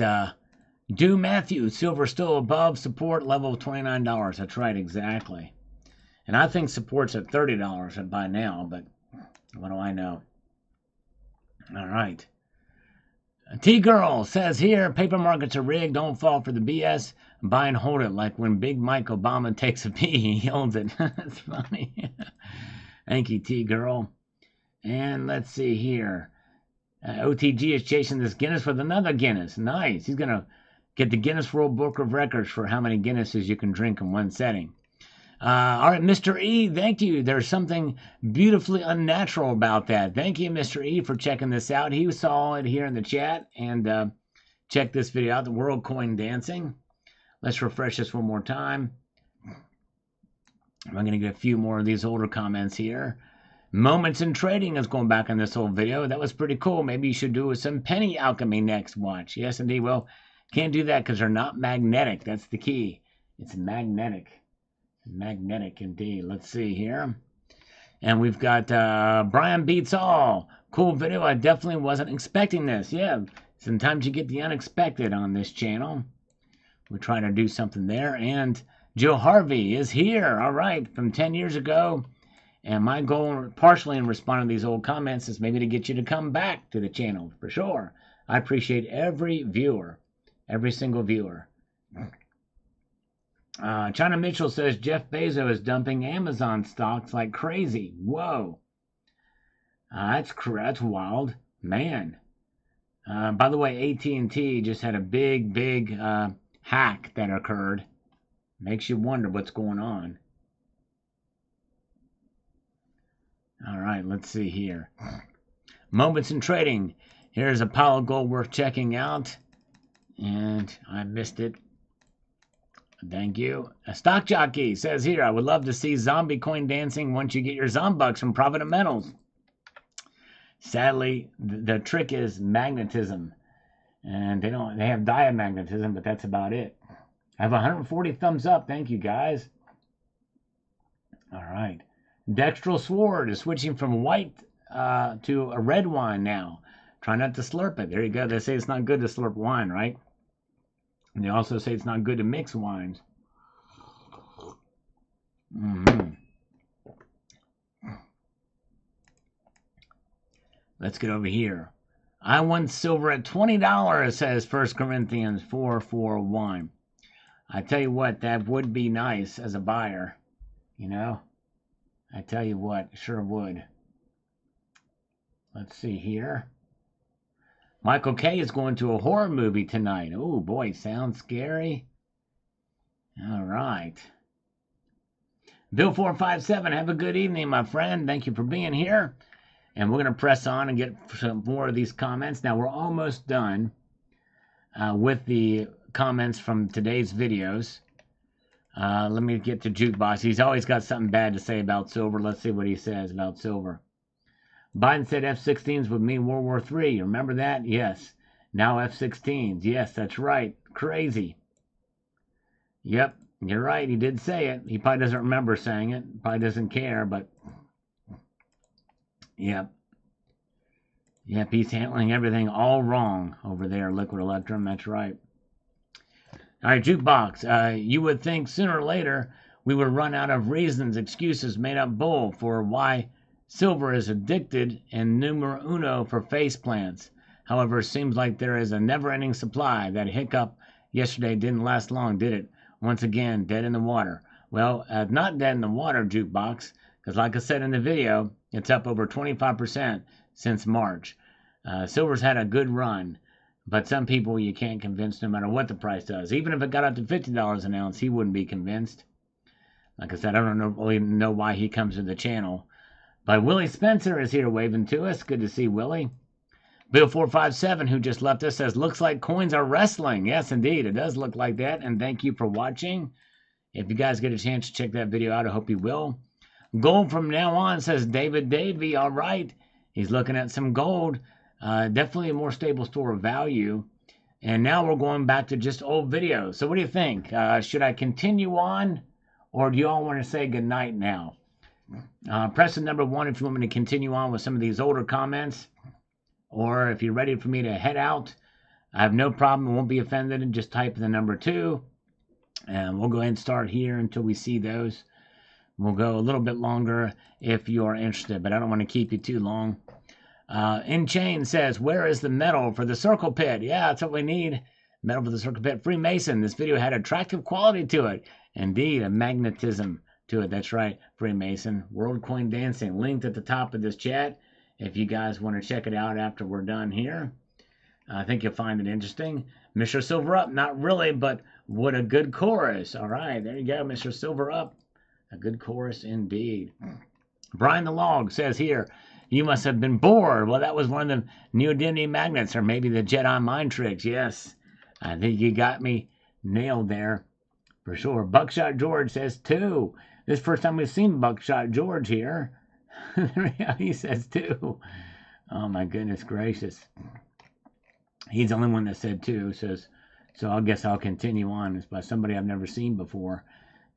Do Matthew, silver still above support level of $29. That's right, exactly. And I think support's at $30 by now, but what do I know? All right. T-Girl says here, paper markets are rigged. Don't fall for the BS. Buy and hold it like when Big Mike Obama takes a pee. He holds it. That's funny. Thank you, T-Girl. And let's see here. OTG is chasing this Guinness with another Guinness. Nice. He's going to get the Guinness World Book of Records for how many Guinnesses you can drink in one setting. All right, Mr. E, thank you. There's something beautifully unnatural about that. Thank you, Mr. E, for checking this out. He saw it here in the chat and check this video out, the World Coin Dancing. Let's refresh this one more time. I'm going to get a few more of these older comments here. Moments in Trading is going back on this old video. That was pretty cool. Maybe you should do some penny alchemy next. Watch. Yes, indeed. Well, can't do that because they're not magnetic. That's the key. It's magnetic. Magnetic indeed. Let's see here. And we've got Brian Beats All. Cool video. I definitely wasn't expecting this. Yeah, sometimes you get the unexpected on this channel. We're trying to do something there. And Joe Harvey is here. All right, from 10 years ago. And my goal, partially in responding to these old comments, is maybe to get you to come back to the channel, for sure. I appreciate every viewer, every single viewer. China Mitchell says Jeff Bezos is dumping Amazon stocks like crazy. Whoa. That's wild. Man. By the way, AT&T just had a big hack that occurred. Makes you wonder what's going on. All right, let's see here. Moments in Trading. Here's a pile of gold worth checking out. And I missed it. Thank you. A Stock Jockey says here, I would love to see zombie coin dancing once you get your Zombucks from Provident Metals. Sadly, the trick is magnetism. And they have diamagnetism, but that's about it. I have 140 thumbs up. Thank you, guys. All right. Dextral Sword is switching from white to a red wine now. Try not to slurp it. There you go. They say it's not good to slurp wine, right? And they also say it's not good to mix wines. Let's get over here. I won silver at $20, says 1 Corinthians 4:4:1. I tell you what, that would be nice as a buyer. You know? I tell you what, sure would. Let's see here. Michael K is going to a horror movie tonight. Oh boy, sounds scary. All right. Bill 457, have a good evening, my friend. Thank you for being here. And we're going to press on and get some more of these comments. Now, we're almost done with the comments from today's videos. Let me get to Jukebox. He's always got something bad to say about silver. Let's see what he says about silver. Biden said F-16s would mean World War III. Remember that? Yes. Now F-16s. Yes, that's right. Crazy. Yep, you're right. He did say it. He probably doesn't remember saying it. Probably doesn't care, but... Yep. Yep, he's handling everything all wrong over there, Liquid Electrum. That's right. All right, Jukebox. You would think sooner or later we would run out of reasons, excuses, made up bull for why silver is addicted and numero uno for face plants. However, it seems like there is a never-ending supply. That hiccup yesterday didn't last long, did it? Once again, dead in the water. Well, not dead in the water, Jukebox, because like I said in the video, it's up over 25% since March. Silver's had a good run, but some people you can't convince no matter what the price does. Even if it got up to $50 an ounce, he wouldn't be convinced. Like I said, I don't really know why he comes to the channel. But Willie Spencer is here waving to us. Good to see Willie. Bill 457, who just left us, says, looks like coins are wrestling. Yes, indeed. It does look like that. And thank you for watching. If you guys get a chance to check that video out, I hope you will. Gold from now on, says David Davey. All right. He's looking at some gold. Definitely a more stable store of value. And now we're going back to just old videos. So what do you think? Should I continue on? Or do you all want to say goodnight now? Press the number 1 if you want me to continue on with some of these older comments. Or if you're ready for me to head out, I have no problem. I won't be offended. And just type the number 2. And we'll go ahead and start here until we see those. We'll go a little bit longer if you are interested, but I don't want to keep you too long. In Chain says, where is the metal for the circle pit? Yeah, that's what we need. Metal for the circle pit. Freemason, this video had attractive quality to it. Indeed, a magnetism to it. That's right, Freemason. World Coin Dancing, linked at the top of this chat. If you guys want to check it out after we're done here. I think you'll find it interesting. Mr. Silver Up, not really, but what a good chorus. All right, there you go, Mr. Silver Up. A good chorus indeed. Brian the Log says here, you must have been bored. Well, that was one of the neodymium magnets, or maybe the Jedi mind tricks. Yes, I think you got me nailed there for sure. Buckshot George says 2. This is the first time we've seen Buckshot George here. He says 2. Oh my goodness gracious. He's the only one that said 2. Says, so I guess I'll continue on. It's by somebody I've never seen before.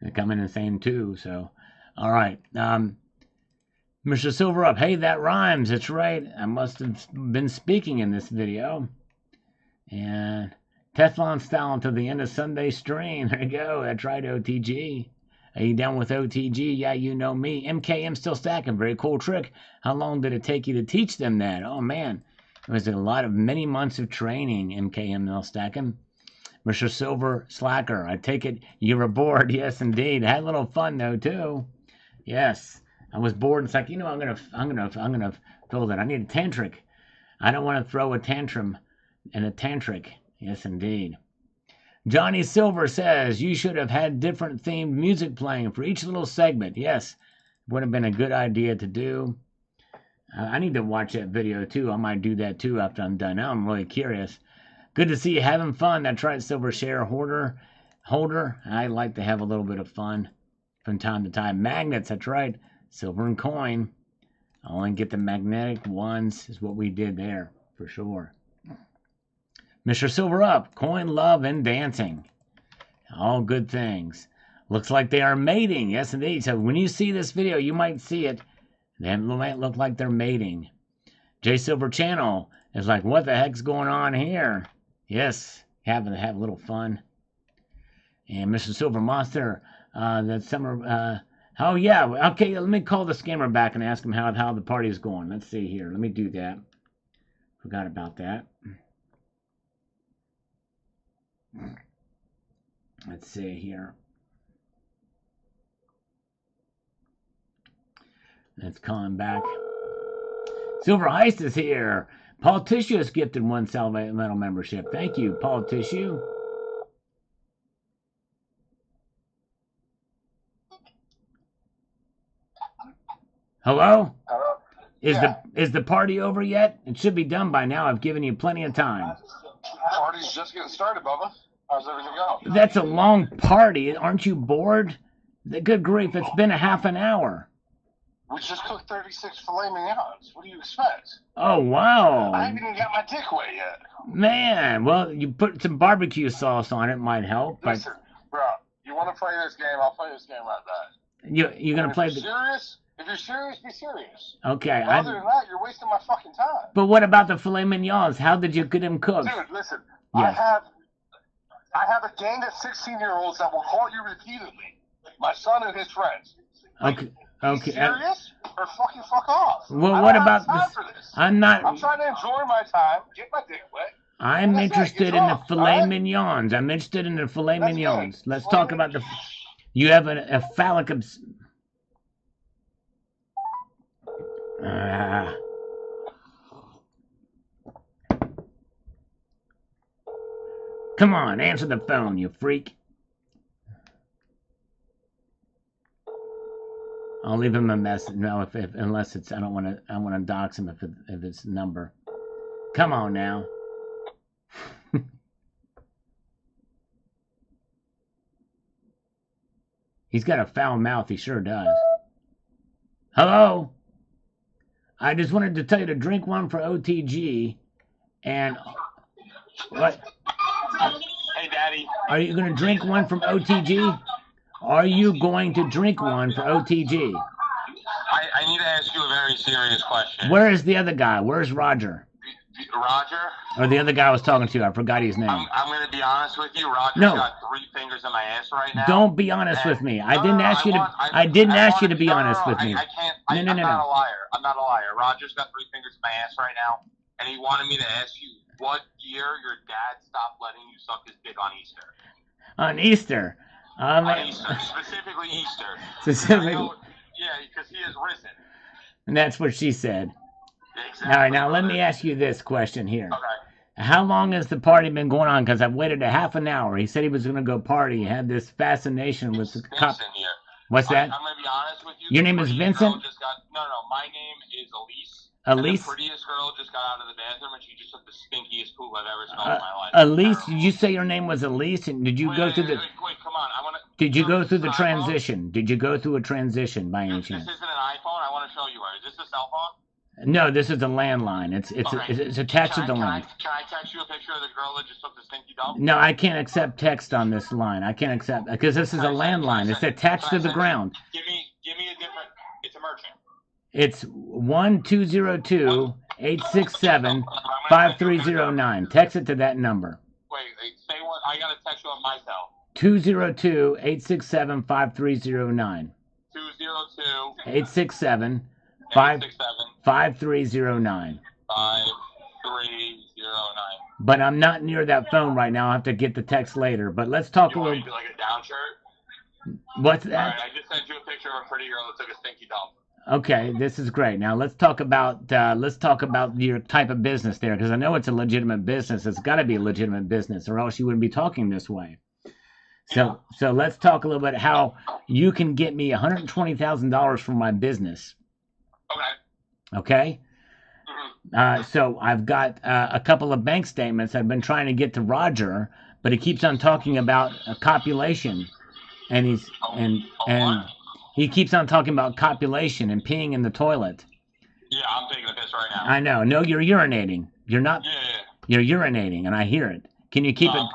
They're coming and saying 2. So, all right. Mr. Silver Up, hey, that rhymes. That's right. I must have been speaking in this video. And Teflon style until the end of Sunday stream. There you go. That's right, OTG. Are you down with OTG? Yeah, you know me. MKM still stacking. Very cool trick. How long did it take you to teach them that? Oh, man. It was many months of training, MKM still stacking. Mr. Silver Slacker, I take it you were bored. Yes, indeed. I had a little fun, though, too. Yes. I was bored. It's like, I'm gonna throw that. I need a tantric. I don't want to throw a tantrum and a tantric. Yes, indeed. Johnny Silver says you should have had different themed music playing for each little segment. Yes, would have been a good idea to do. I need to watch that video too. I might do that too after I'm done. Now I'm really curious. Good to see you having fun. That's right, Silver Share Holder. I like to have a little bit of fun from time to time. Magnets, that's right. Silver and coin. I only get the magnetic ones is what we did there, for sure. Mr. Silver Up, coin, love, and dancing. All good things. Looks like they are mating. Yes, indeed. So when you see this video, you might see it. They might look like they're mating. J Silver Channel is like, what the heck's going on here? Yes, having to have a little fun. And Mr. Silver Monster, that summer... oh, yeah. Okay, let me call the scammer back and ask him how the party is going. Let's see here. Let me do that. Forgot about that. Let's see here. Let's call him back. Silver Heist is here. Paul Tissue has gifted 1 Salvamental membership. Thank you, Paul Tissue. Hello? Hello? Is the party over yet? It should be done by now. I've given you plenty of time. Party's just getting started, Bubba. How's everything going? That's a long party. Aren't you bored? Good grief, it's been a half an hour. We just cooked 36 filet mignons. What do you expect? Oh, wow. I haven't even got my dick wet yet. Man, well, you put some barbecue sauce on it, might help. But listen, bro, you want to play this game? I'll play this game like that. You're going to play the... serious? If you're serious, be serious. Okay. Other than that, you're wasting my fucking time. But what about the filet mignons? How did you get them cooked? Dude, listen. Yes. I have a gang of 16-year-olds that will call you repeatedly. My son and his friends. Okay. Okay. Serious? Or fucking fuck off. Well, what about this? I'm trying to enjoy my time, get my dick wet. I'm interested in the filet mignons. I'm interested in the filet mignons. Let's talk about the... You have a phallic... Come on, answer the phone, you freak. I'll leave him a message. No, unless it's I want to dox him if it's number. Come on now. He's got a foul mouth. He sure does. Hello. I just wanted to tell you to drink one for OTG, and what? Hey, Daddy. Are you going to drink one from OTG? Are you going to drink one for OTG? I need to ask you a very serious question. Where is the other guy? Where's Roger? Roger? Or the other guy I was talking to. I forgot his name. I'm going to be honest with you. Roger's got 3 fingers in my ass right now. Don't be honest with me. I didn't ask you to. I didn't ask you to be honest with me. I can't. I'm not a liar. I'm not a liar. Roger's got 3 fingers in my ass right now, and he wanted me to ask you what year your dad stopped letting you suck his dick on Easter. On Easter. On Easter, specifically Easter. Specifically. Yeah, because he has risen. And that's what she said. Exactly. All right, now let me ask you this question here. Okay. How long has the party been going on? Because I've waited a half an hour. He said he was going to go party. He had this fascination with the cop. Here. What's that? I'm going to be honest with you. Your name is Vincent? No, my name is Elise. Elise? And the prettiest girl just got out of the bathroom, and she just took the stinkiest poop I've ever smelled in my life. Elise? Did you say your name was Elise? And did you go through the... Wait, come on. Did you go through the transition? Did you go through a transition by any chance? This isn't an iPhone. I want to show you her. Is this a cell phone? No, this is a landline. It's attached to the line. Can I text you a picture of the girl that just took the stinky dump? No, I can't accept text on this line. I can't accept because this is a landline. It's attached to the ground. Give me a different. It's a merchant. It's 1-202-867-5309. Text it to that number. Wait, say what? I gotta text you on my cell. 202-867-5309. 202-867-5309. 5309. 5309. But I'm not near that phone right now. I'll have to get the text later. But let's talk a little. You want me to do like a down shirt? What's that? All right, I just sent you a picture of a pretty girl that took a stinky dump. Okay, this is great. Now let's talk about your type of business there, because I know it's a legitimate business. It's got to be a legitimate business, or else you wouldn't be talking this way. So let's talk a little bit how you can get me $120,000 from my business. Okay. So I've got a couple of bank statements I've been trying to get to Roger, but he keeps on talking about copulation, and he keeps on talking about copulation and peeing in the toilet. Yeah, I'm taking a piss right now. I know. No, you're urinating. You're not. Yeah. You're urinating, and I hear it. Can you keep it?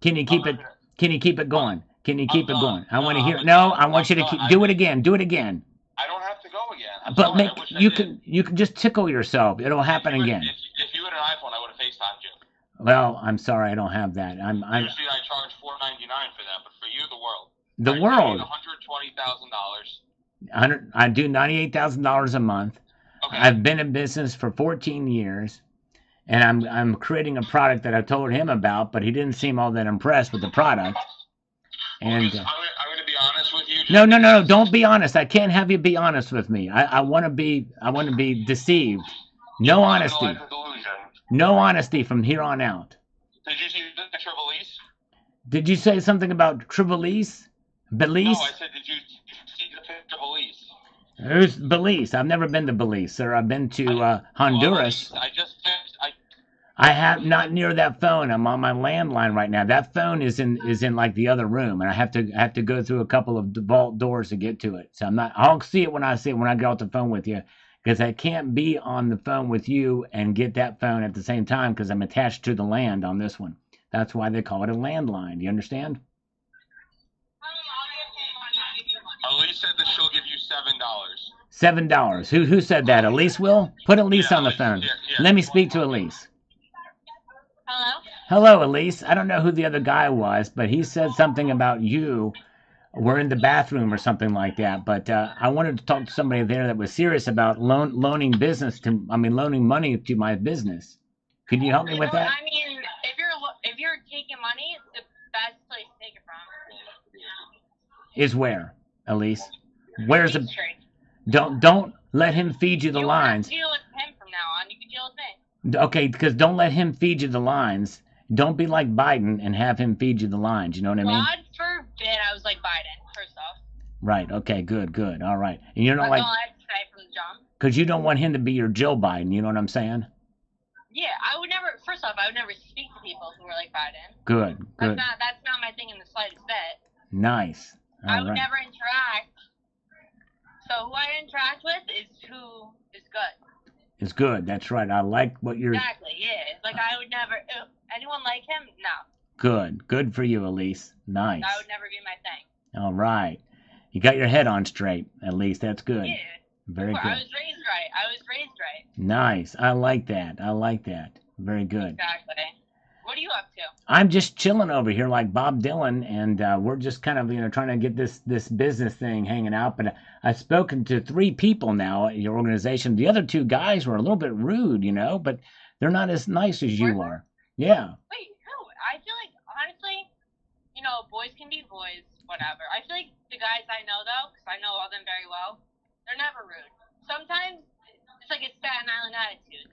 Can you keep it? Can you keep it going? Can you keep it going? I want to hear. No, I want you to do it again. Do it again. I don't have to go again. But you can just tickle yourself. It'll happen again. If you had an iPhone, I would have FaceTimed you. Well, I'm sorry, I don't have that. Usually I charge $4.99 for that, but for you, the world. The world. $120,000. I do $98,000 a month. Okay. I've been in business for 14 years, and I'm creating a product that I told him about, but he didn't seem all that impressed with the product. And I'm going to be honest with you. No, don't be honest. I can't have you be honest with me. I want to be deceived. No Welcome to honesty. Life of Delusion. No honesty from here on out. Did you see the picture of Elise? Did you say something about Tribalise? No, Belize? I said, did you see the picture of Elise? Who's Belize? I've never been to Belize, sir. I've been to Honduras. Elise, I have not near that phone. I'm on my landline right now. That phone is in like the other room, and I have to go through a couple of vault doors to get to it. So I'm not. I'll see it when I see it when I get off the phone with you, because I can't be on the phone with you and get that phone at the same time because I'm attached to the land on this one. That's why they call it a landline. Do you understand? Elise said that she'll give you $7. $7. Who said that? Elise will? Put Elise on the phone. Yeah. Let me speak to Elise. Hello? Hello, Elise. I don't know who the other guy was, but he said something about you were in the bathroom or something like that. But I wanted to talk to somebody there that was serious about loaning money to my business. Could you help me with that? I mean, if you're taking money, the best place to take it from Is where, Elise? Where's the? Street. Don't let him feed you the You lines. have to deal with him from now on. You can deal with me. Okay, because don't let him feed you the lines. Don't be like Biden and have him feed you the lines. You know what I mean? God forbid I was like Biden, first off. Right. Okay. Good. All right. And you're not That's like, all I have to say from the jump. because you don't want him to be your Joe Biden. You know what I'm saying? Yeah, I would never, first off, I would never speak to people who were like Biden. Good. That's not my thing in the slightest bit. Nice. I All would right. never interact. So who I interact with is who is good. It's good. That's right. I like what you're. Exactly, yeah. It's like I would never, anyone like him? No. Good. Good for you, Elise. Nice. That would never be my thing. All right. You got your head on straight. At least that's good. Yeah. Very I good. was raised right. Nice. I like that. Very good. Exactly. What are you up to? I'm just chilling over here like Bob Dylan, and we're just kind of trying to get this business thing hanging out. But I've spoken to 3 people now at your organization. The other 2 guys were a little bit rude, but they're not as nice as you are. Yeah. Wait, who? I feel like, honestly, boys can be boys, whatever. I feel like the guys I know, though, because I know all them very well, they're never rude. Sometimes it's like a Staten Island attitude,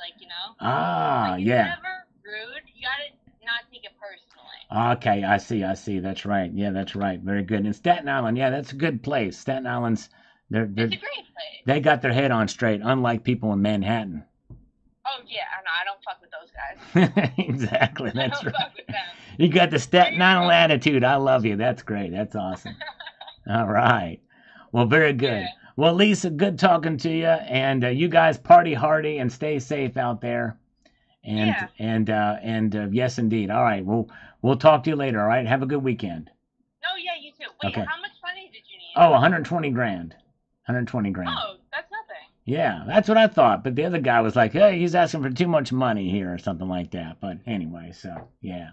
Ah, like, yeah. It's never rude. You gotta not take it personally. Okay, I see. That's right. Yeah, that's right. Very good. And Staten Island, yeah, that's a good place. Staten Island's, It's a great place. they got their head on straight, unlike people in Manhattan. Oh, yeah, I don't fuck with those guys. Exactly, I that's don't right. fuck with them. You got the Staten Island attitude. I love you. That's great. That's awesome. All right. Well, very good. Yeah. Well, Lisa, good talking to you. And you guys party hardy and stay safe out there. And yes, indeed. All right. We'll talk to you later. All right. Have a good weekend. Oh, yeah, you too. Wait, Okay. how much money did you need? Oh, 120 grand. 120 grand. Oh, that's nothing. Yeah, that's what I thought. But the other guy was like, hey, he's asking for too much money here or something like that. But anyway, so yeah.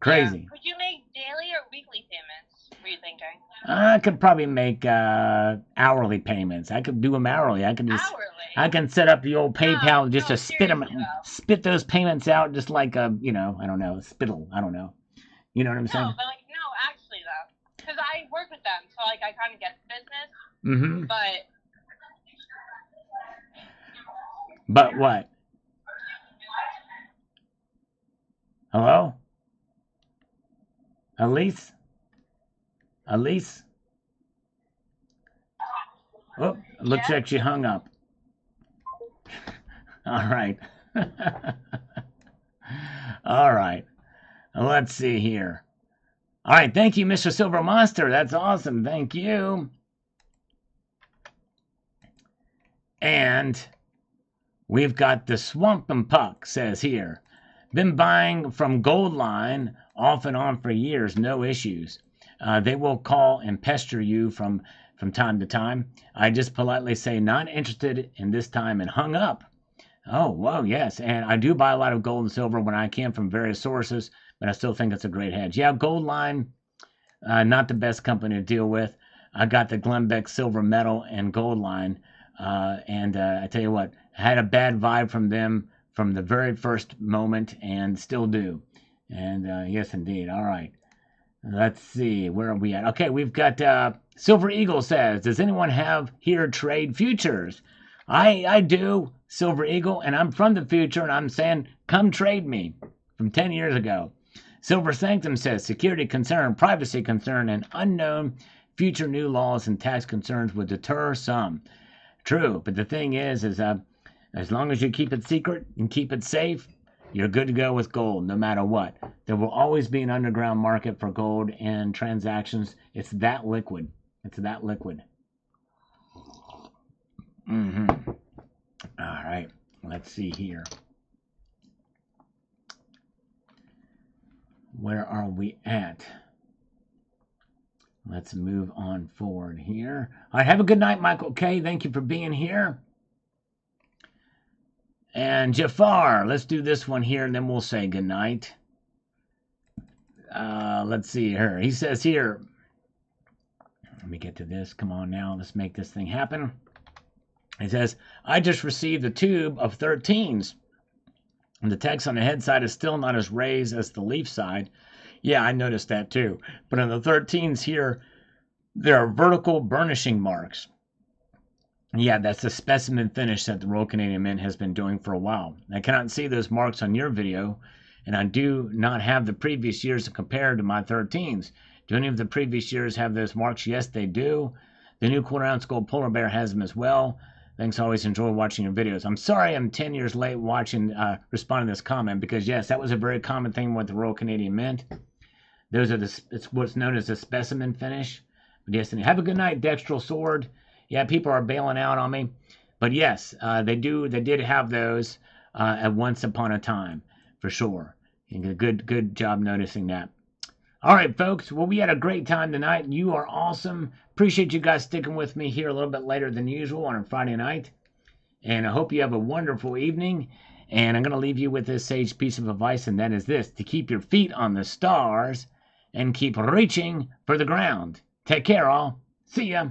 Crazy. Yeah. Could you make daily or weekly payments? What are you thinking? I could probably make hourly payments. I could do them hourly. I can just Hourly? I can set up the old PayPal just no, to spit them, seriously, though. spit those payments out just like a, I don't know, a spittle. I don't know. You know what I'm saying? No, but no, actually though, because I work with them, so I kind of get the business. Mm-hmm. But what? Hello? Elise? Oh, looks like she hung up. All right. All right. Let's see here. All right. Thank you, Mr. Silver Monster. That's awesome. Thank you. And we've got the Swamp and Puck says here. Been buying from Gold Line off and on for years. No issues. They will call and pester you from time to time. I just politely say not interested in this time and hung up. Oh, well, yes. And I do buy a lot of gold and silver when I can from various sources, but I still think it's a great hedge. Yeah, Gold Line, not the best company to deal with. I got the Glenbeck Silver Metal and Gold Line, and I tell you what, I had a bad vibe from them from the very first moment and still do. And yes, indeed. All right. Let's see. Where are we at? Okay, we've got Silver Eagle says, does anyone have here trade futures? I do, Silver Eagle, and I'm from the future, and I'm saying, come trade me from 10 years ago. Silver Sanctum says, security concern, privacy concern, and unknown future new laws and tax concerns would deter some. True, but the thing is as long as you keep it secret and keep it safe, you're good to go with gold, no matter what. There will always be an underground market for gold and transactions. It's that liquid. It's that liquid. All right, let's see here. Where are we at? Let's move on forward here. All right, have a good night, Michael K. Thank you for being here. And Jafar, let's do this one here, and then we'll say good night. Let's see here. He says here, let me get to this. Come on now, let's make this thing happen. He says, I just received a tube of 13s. And the text on the head side is still not as raised as the leaf side. Yeah, I noticed that too. But on the 13s here, there are vertical burnishing marks. Yeah, that's the specimen finish that the Royal Canadian Mint has been doing for a while. I cannot see those marks on your video, and I do not have the previous years to compare to my 13s. Do any of the previous years have those marks? Yes, they do. The new quarter-ounce gold polar bear has them as well. Thanks, always enjoy watching your videos. I'm sorry I'm 10 years late responding to this comment, because yes, that was a very common thing with the Royal Canadian Mint. Those are it's what's known as the specimen finish. But yes, and have a good night, Dextral Sword. Yeah, people are bailing out on me. But yes, they did have those at once upon a time, for sure. And good job noticing that. All right, folks. Well, we had a great time tonight. You are awesome. Appreciate you guys sticking with me here a little bit later than usual on a Friday night. And I hope you have a wonderful evening. And I'm going to leave you with this sage piece of advice, and that is this: to keep your feet on the stars and keep reaching for the ground. Take care, all. See ya.